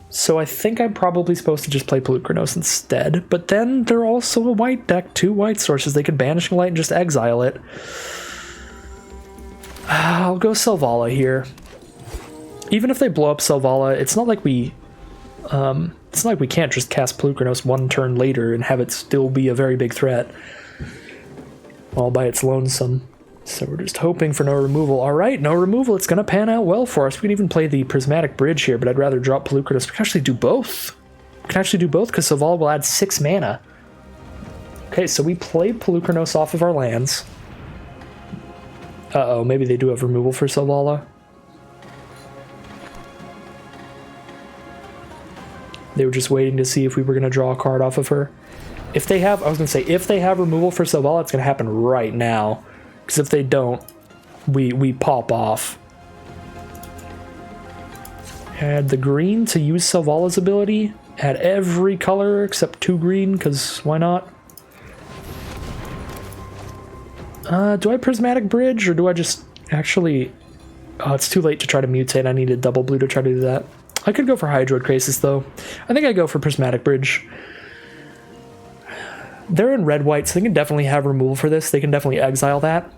So I think I'm probably supposed to just play Pelucranos instead, but then they're also a white deck, 2 white sources. They could Banishing Light and just exile it. I'll go Selvala here. Even if they blow up Selvala, it's not like we can't just cast Pelucranos one turn later and have it still be a very big threat all by its lonesome. So we're just hoping for no removal. Alright, no removal. It's going to pan out well for us. We can even play the Prismatic Bridge here, but I'd rather drop Pelucranos. We can actually do both. We can actually do both because Selvala will add 6 mana. Okay, so we play Pelucranos off of our lands. Uh-oh, maybe they do have removal for Selvala. They were just waiting to see if we were going to draw a card off of her. If they have, I was going to say, if they have removal for Selvala, it's going to happen right now. Because if they don't, we pop off. Add the green to use Selvala's ability. Add every color except 2 green, because why not? Do I Prismatic Bridge, or do I just actually... Oh, it's too late to try to mutate. I need a double blue to try to do that. I could go for Hydroid Krasis, though. I think I go for Prismatic Bridge. They're in red-white, so they can definitely have removal for this. They can definitely exile that.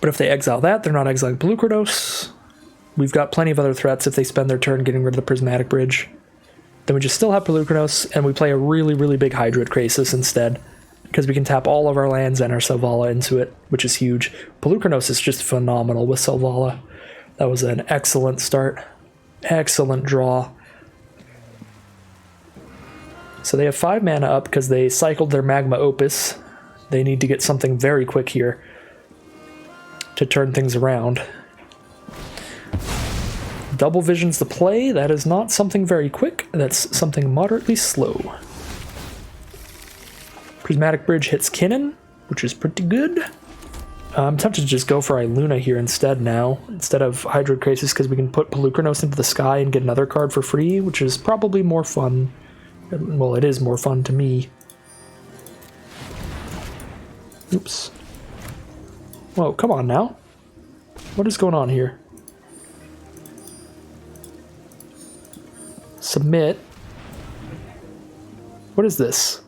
But if they exile that, they're not exiling Pelucranos. We've got plenty of other threats if they spend their turn getting rid of the Prismatic Bridge. Then we just still have Pelucranos, and we play a really, really big Hydroid Krasis instead. Because we can tap all of our lands and our Selvala into it, which is huge. Pelucranos is just phenomenal with Selvala. That was an excellent start. Excellent draw. So they have 5 mana up because they cycled their Magma Opus. They need to get something very quick here to turn things around. Double Vision's the play. That is not something very quick. That's something moderately slow. Prismatic Bridge hits Kinnan, which is pretty good. I'm tempted to just go for Iluna here instead now, instead of Hydroid Krasis, because we can put Pelucranos into the sky and get another card for free, which is probably more fun. Well, it is more fun to me. Oops. Whoa, come on now. What is going on here? Submit. What is this?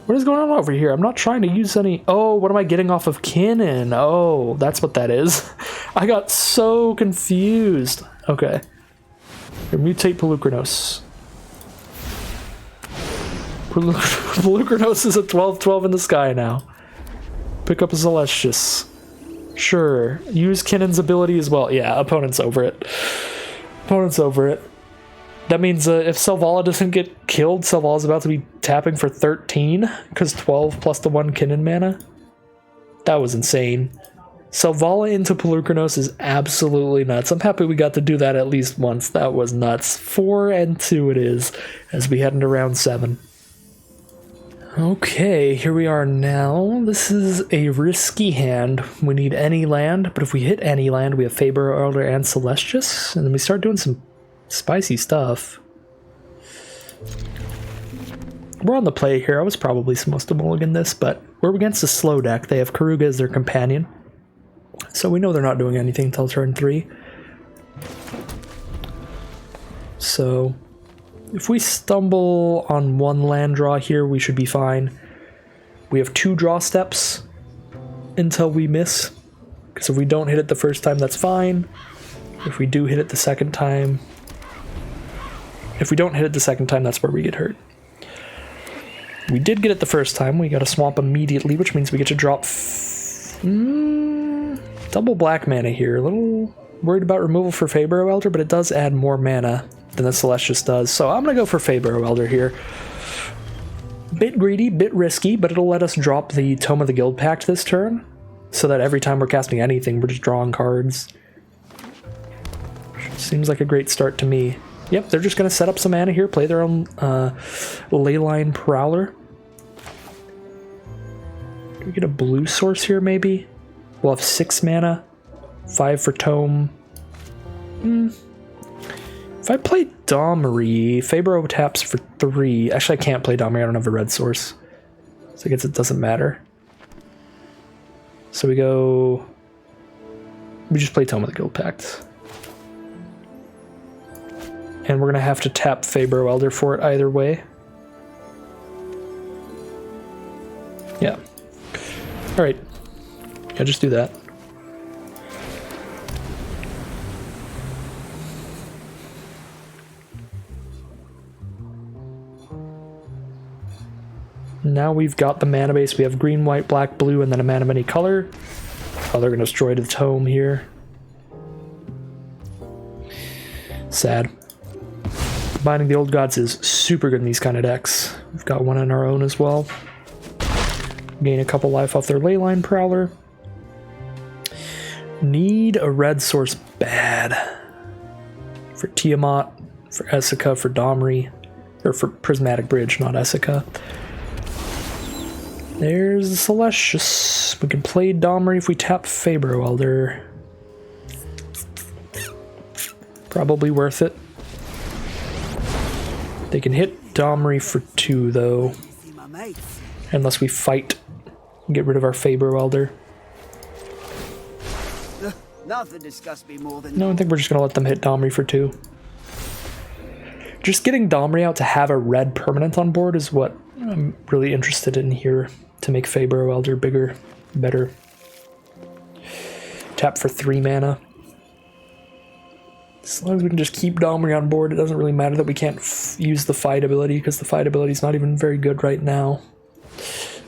What is going on over here? I'm not trying to use any... Oh, what am I getting off of Kinnan? Oh, that's what that is. I got so confused. Okay. Here, mutate Pelucranos. Pelucranos is a 12/12 in the sky now. Pick up a Celestius. Sure. Use Kinnan's ability as well. Yeah, opponent's over it. Opponent's over it. That means if Selvala doesn't get killed, Selvala's about to be tapping for 13, because 12 plus the 1 Kinnan mana. That was insane. Selvala into Pelucranos is absolutely nuts. I'm happy we got to do that at least once. That was nuts. 4 and 2 it is, as we head into round 7. Okay, here we are now. This is a risky hand. We need any land, but if we hit any land, we have Faber, Elder, and Celestius, and then we start doing some spicy stuff. We're on the play here. I was probably supposed to mulligan this, but we're against a slow deck. They have Karuga as their companion, so we know they're not doing anything until turn 3. So if we stumble on one land draw here, we should be fine. We have 2 draw steps until we miss. Because if we don't hit it the first time, that's fine. If we do hit it the second time... If we don't hit it the second time, that's where we get hurt. We did get it the first time. We got a swamp immediately, which means we get to drop... double black mana here. A little worried about removal for Fabro Elder, but it does add more mana than the Celestius does. So I'm going to go for Fabro Elder here. Bit greedy, bit risky, but it'll let us drop the Tome of the Guild Pact this turn, so that every time we're casting anything, we're just drawing cards. Seems like a great start to me. Yep, they're just going to set up some mana here, play their own Leyline Prowler. Do we get a blue source here, maybe? We'll have 6 mana, 5 for Tome. If I play Domri, Fabro taps for 3. Actually, I can't play Domri, I don't have a red source. So I guess it doesn't matter. So we go... We just play Tome of the Guild Pact. And we're going to have to tap Fabro Elder for it either way. Yeah. Alright. Yeah, just do that. Now we've got the mana base. We have green, white, black, blue, and then a mana of any color. Oh, they're going to destroy the tome here. Sad. Combining the Old Gods is super good in these kind of decks. We've got one on our own as well. Gain a couple life off their Leyline Prowler. Need a red source bad. For Tiamat, for Essica, for Domri. Or for Prismatic Bridge, not Essica. There's the Celestius. We can play Domri if we tap Fabro Elder. Probably worth it. They can hit Domri for 2, though. Unless we fight and get rid of our Fabro Elder. Nothing disgusts me more than... No, I think we're just going to let them hit Domri for 2. Just getting Domri out to have a red permanent on board is what I'm really interested in here. To make Fabro Elder bigger, better. Tap for 3 mana. As long as we can just keep Domri on board, it doesn't really matter that we can't use the fight ability, because the fight ability is not even very good right now.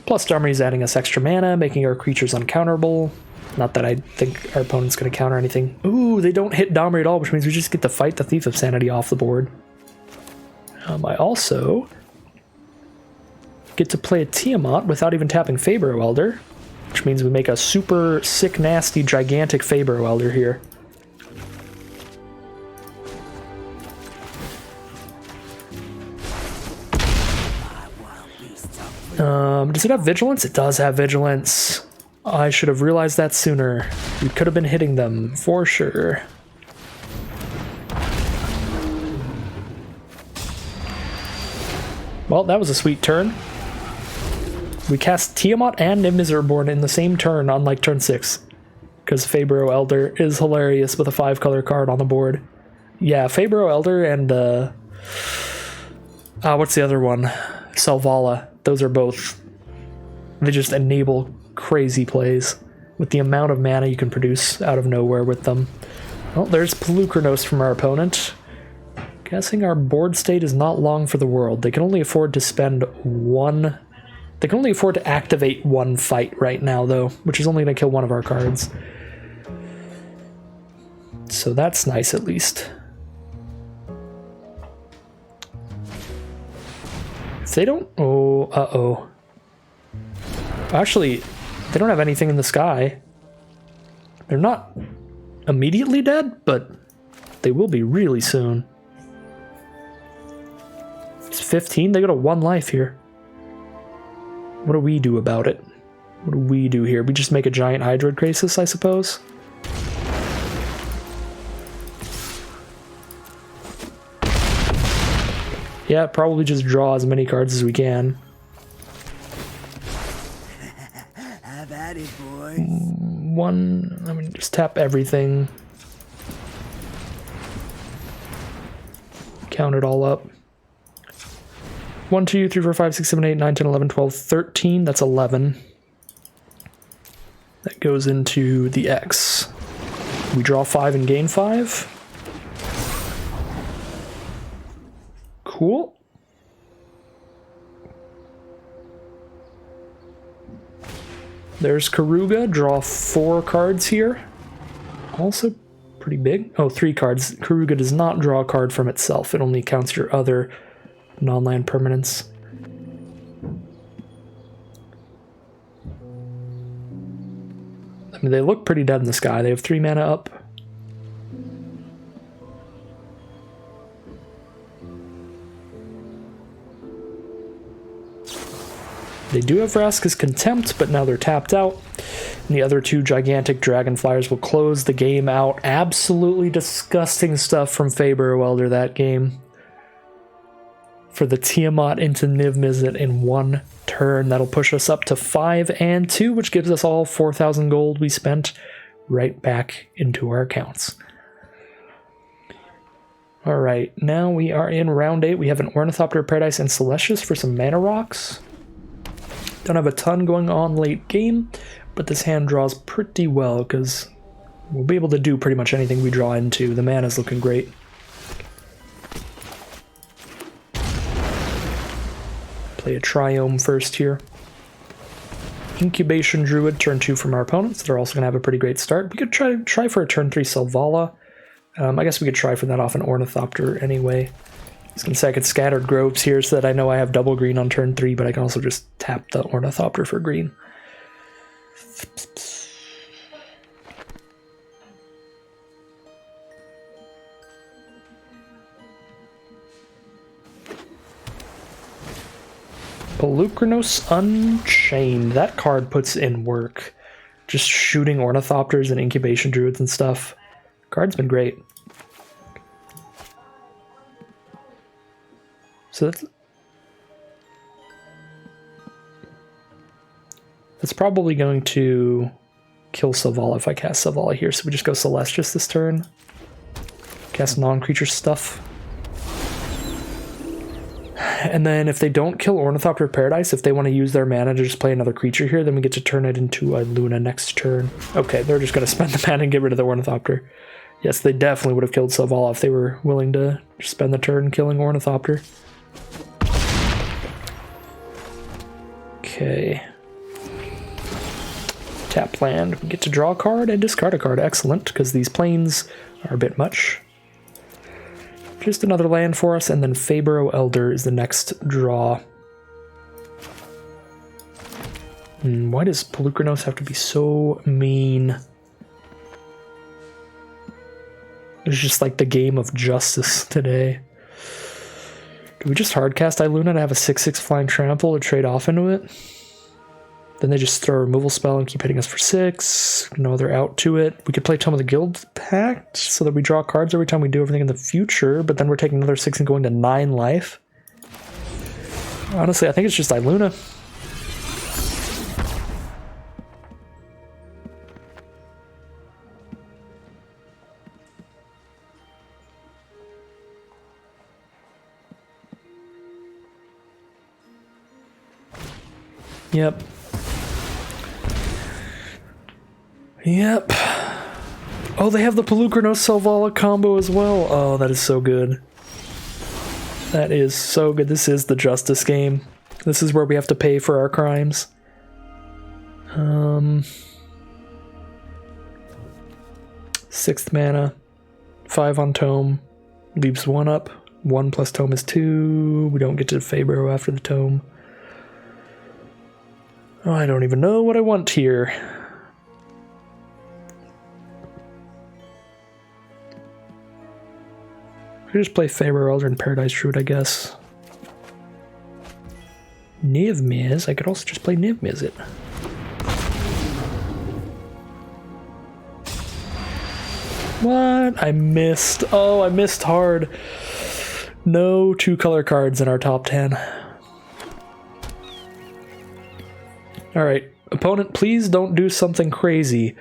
Plus Domri is adding us extra mana, making our creatures uncounterable. Not that I think our opponent's going to counter anything. Ooh, they don't hit Domri at all, which means we just get to fight the Thief of Sanity off the board. I also get to play a Tiamat without even tapping Fabro Elder, which means we make a super sick, nasty, gigantic Fabro Elder here. Does it have Vigilance? It does have Vigilance. I should have realized that sooner. We could have been hitting them, for sure. Well, that was a sweet turn. We cast Tiamat and Niv Miserborn in the same turn, unlike turn 6. Because Fabro Elder is hilarious with a 5-color card on the board. Yeah, Fabro Elder and, what's the other one? Selvala. Those are both... They just enable crazy plays with the amount of mana you can produce out of nowhere with them. Well, there's Pelucranos from our opponent. Guessing our board state is not long for the world. They can only afford to spend one... They can only afford to activate one fight right now, though, which is only going to kill one of our cards. So that's nice, at least. If they don't... Oh, uh-oh. Actually, they don't have anything in the sky. They're not immediately dead, but they will be really soon. It's 15. They got a 1 life here. What do we do about it? What do we do here? We just make a giant Hydroid Krasis, I suppose? Yeah, probably just draw as many cards as we can. Have at it, boy. I mean, just tap everything. Count it all up. 1, 2, 3, 4, 5, 6, 7, 8, 9, 10, 11, 12, 13. That's 11. That goes into the X. We draw 5 and gain 5. Cool. There's Karuga. Draw 4 cards here. Also pretty big. Oh, 3 cards. Karuga does not draw a card from itself. It only counts your other non-land permanents. I mean, they look pretty dead in the sky. They have 3 mana up. They do have Vraska's Contempt, but now they're tapped out. And the other 2 gigantic Dragonflyers will close the game out. Absolutely disgusting stuff from Faber Welder that game. For the Tiamat into Niv Mizzet in 1 turn. That'll push us up to 5 and 2, which gives us all 4,000 gold we spent right back into our accounts. Alright, now we are in round 8. We have an Ornithopter of Paradise and Celestius for some mana rocks. Don't have a ton going on late game, but this hand draws pretty well because we'll be able to do pretty much anything we draw into. The mana's looking great. Play a Triome first here. Incubation Druid, turn 2 from our opponents. They're also going to have a pretty great start. We could try for a turn 3 Selvala. I guess we could try for that off an Ornithopter anyway. I was going to say I could Scattered Groves here so that I know I have double green on turn 3, but I can also just tap the Ornithopter for green. Pelucranos Unchained. That card puts in work. Just shooting Ornithopters and Incubation Druids and stuff. Card's been great. So that's probably going to kill Selvala if I cast Selvala here. So we just go Celestius this turn. Cast non-creature stuff. And then if they don't kill Ornithopter of Paradise, if they want to use their mana to just play another creature here, then we get to turn it into a Luna next turn. Okay, they're just going to spend the mana and get rid of the Ornithopter. Yes, they definitely would have killed Selvala if they were willing to spend the turn killing Ornithopter. Okay. Tap land. We get to draw a card and discard a card. Excellent, because these planes are a bit much. Just another land for us, and then Fabro Elder is the next draw. Why does Pelucranos have to be so mean? It's just like the game of justice today. Do we just hardcast Iluna to have a 6/6 flying trample to trade off into it? Then they just throw a removal spell and keep hitting us for 6. No, they're out to it. We could play Tome of the Guild Pact so that we draw cards every time we do everything in the future, but then we're taking another 6 and going to 9 life. Honestly, I think it's just Iluna. Yep. Yep. Oh, they have the Pelucranos Selvala combo as well. Oh, that is so good. That is so good. This is the justice game. This is where we have to pay for our crimes. 6th mana. 5 on Tome. Leaves 1 up. 1 plus Tome is 2. We don't get to Fabro after the Tome. Oh, I don't even know what I want here. I could just play Fabro Elder and Paradise Druid, I guess. Niv Miz. I could also just play Niv Mizzet. What? I missed. Oh, I missed hard. No 2-color cards in our top 10. Alright, opponent, please don't do something crazy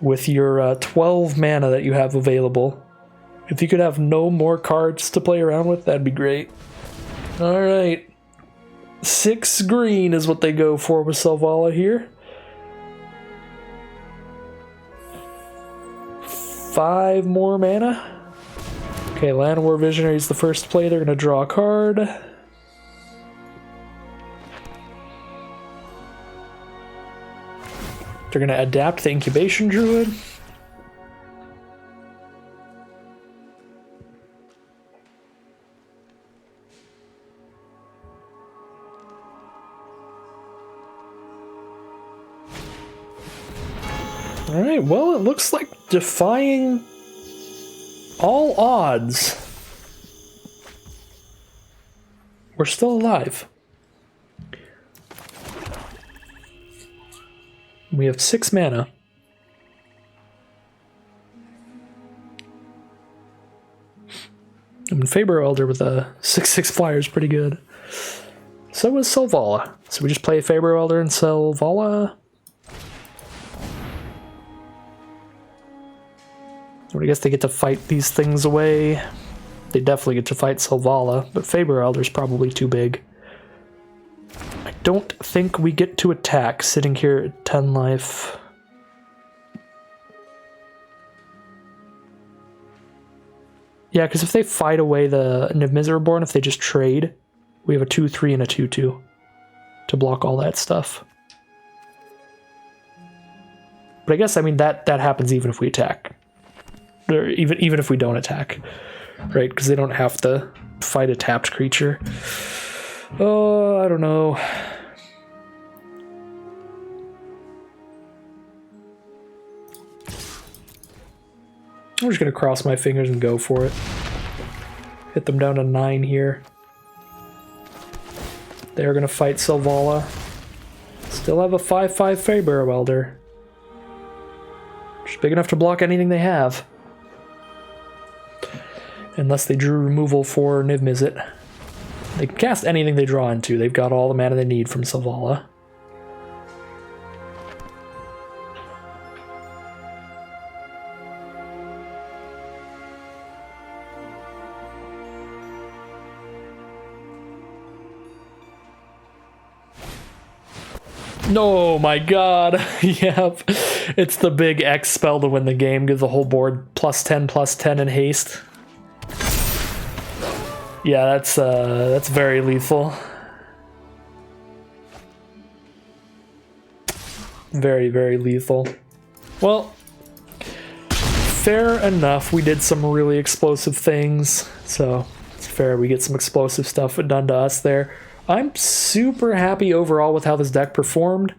with your 12 mana that you have available. If you could have no more cards to play around with, that'd be great. Alright. 6 green is what they go for with Selvala here. 5 more mana. Okay, Llanowar Visionary is the first play. They're going to draw a card. They're going to adapt the Incubation Druid. Alright, well, it looks like defying all odds. We're still alive. We have 6 mana. I mean, Faber Elder with a 6/6 flyer is pretty good. So is Selvala. So we just play Faber Elder and Selvala. I guess they get to fight these things away. They definitely get to fight Selvala, but Faber Elder's probably too big. I don't think we get to attack sitting here at 10 life. Yeah, because if they fight away the Niv Mizzet Reborn, if they just trade, we have a 2/3 and a 2/2 to block all that stuff. But I guess, I mean, that happens even if we attack. Or even if we don't attack, right? Because they don't have to fight a tapped creature. Oh, I don't know. I'm just gonna cross my fingers and go for it. Hit them down to 9 here. They're gonna fight Selvala. Still have a 5/5 Faber Welder. Just big enough to block anything they have. Unless they drew removal for Niv Mizzet. They can cast anything they draw into. They've got all the mana they need from Selvala. Oh my god. Yep. It's the big X spell to win the game. Give the whole board +10/+10 in haste. Yeah, that's very lethal. Very, very lethal. Well, fair enough. We did some really explosive things, so it's fair we get some explosive stuff done to us there. I'm super happy overall with how this deck performed.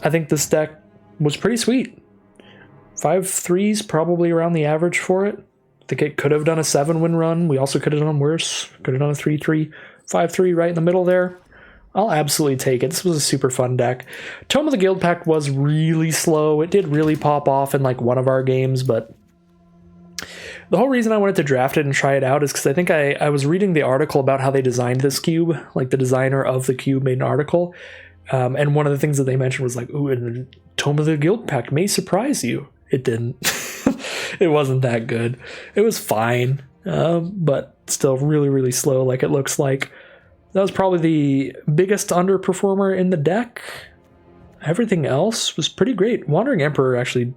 I think this deck was pretty sweet. 5/3's probably around the average for it. I think it could have done a 7-win run. We also could have done worse. Could have done a 3/3, 5/3 right in the middle there. I'll absolutely take it. This was a super fun deck. Tome of the Guild Pact was really slow. It did really pop off in like one of our games, but the whole reason I wanted to draft it and try it out is because I think I was reading the article about how they designed this cube. Like the designer of the cube made an article. And one of the things that they mentioned was like, ooh, and the Tome of the Guild Pact may surprise you. It didn't. It wasn't that good. It was fine, but still really, really slow like it looks like. That was probably the biggest underperformer in the deck. Everything else was pretty great. Wandering Emperor actually...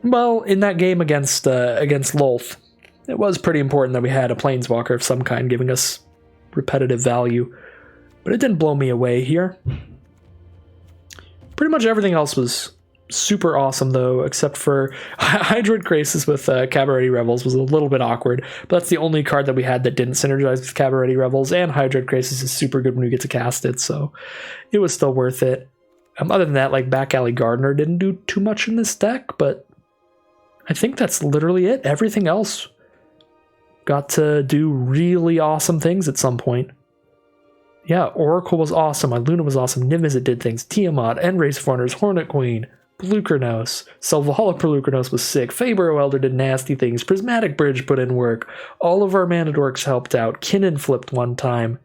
Well, in that game against Lolth, it was pretty important that we had a Planeswalker of some kind giving us repetitive value. But it didn't blow me away here. Pretty much everything else was super awesome, though, except for Hydroid Krasis with Cabaret Revels was a little bit awkward, but that's the only card that we had that didn't synergize with Cabaret Revels, and Hydroid Krasis is super good when you get to cast it, so it was still worth it. Other than that, like, Back Alley Gardener didn't do too much in this deck, but I think that's literally it. Everything else got to do really awesome things at some point. Yeah, Oracle was awesome, Luna was awesome, Niv Mizzet did things, Tiamat, Enrace of Wonders, Hornet Queen, Pelucranos, Selvala Pelucranos was sick, Faber Elder did nasty things, Prismatic Bridge put in work, all of our mana dorks helped out, Kinnan flipped one time.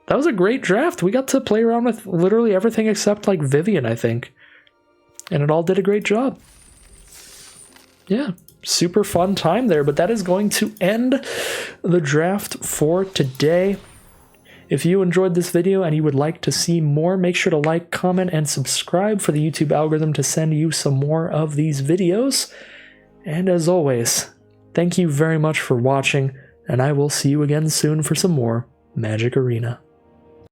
That was a great draft. We got to play around with literally everything except like Vivian, I think. And it all did a great job. yeah, super fun time there. But that is going to end the draft for today. If you enjoyed this video and you would like to see more, make sure to like, comment, and subscribe for the YouTube algorithm to send you some more of these videos. And as always, thank you very much for watching, and I will see you again soon for some more Magic Arena.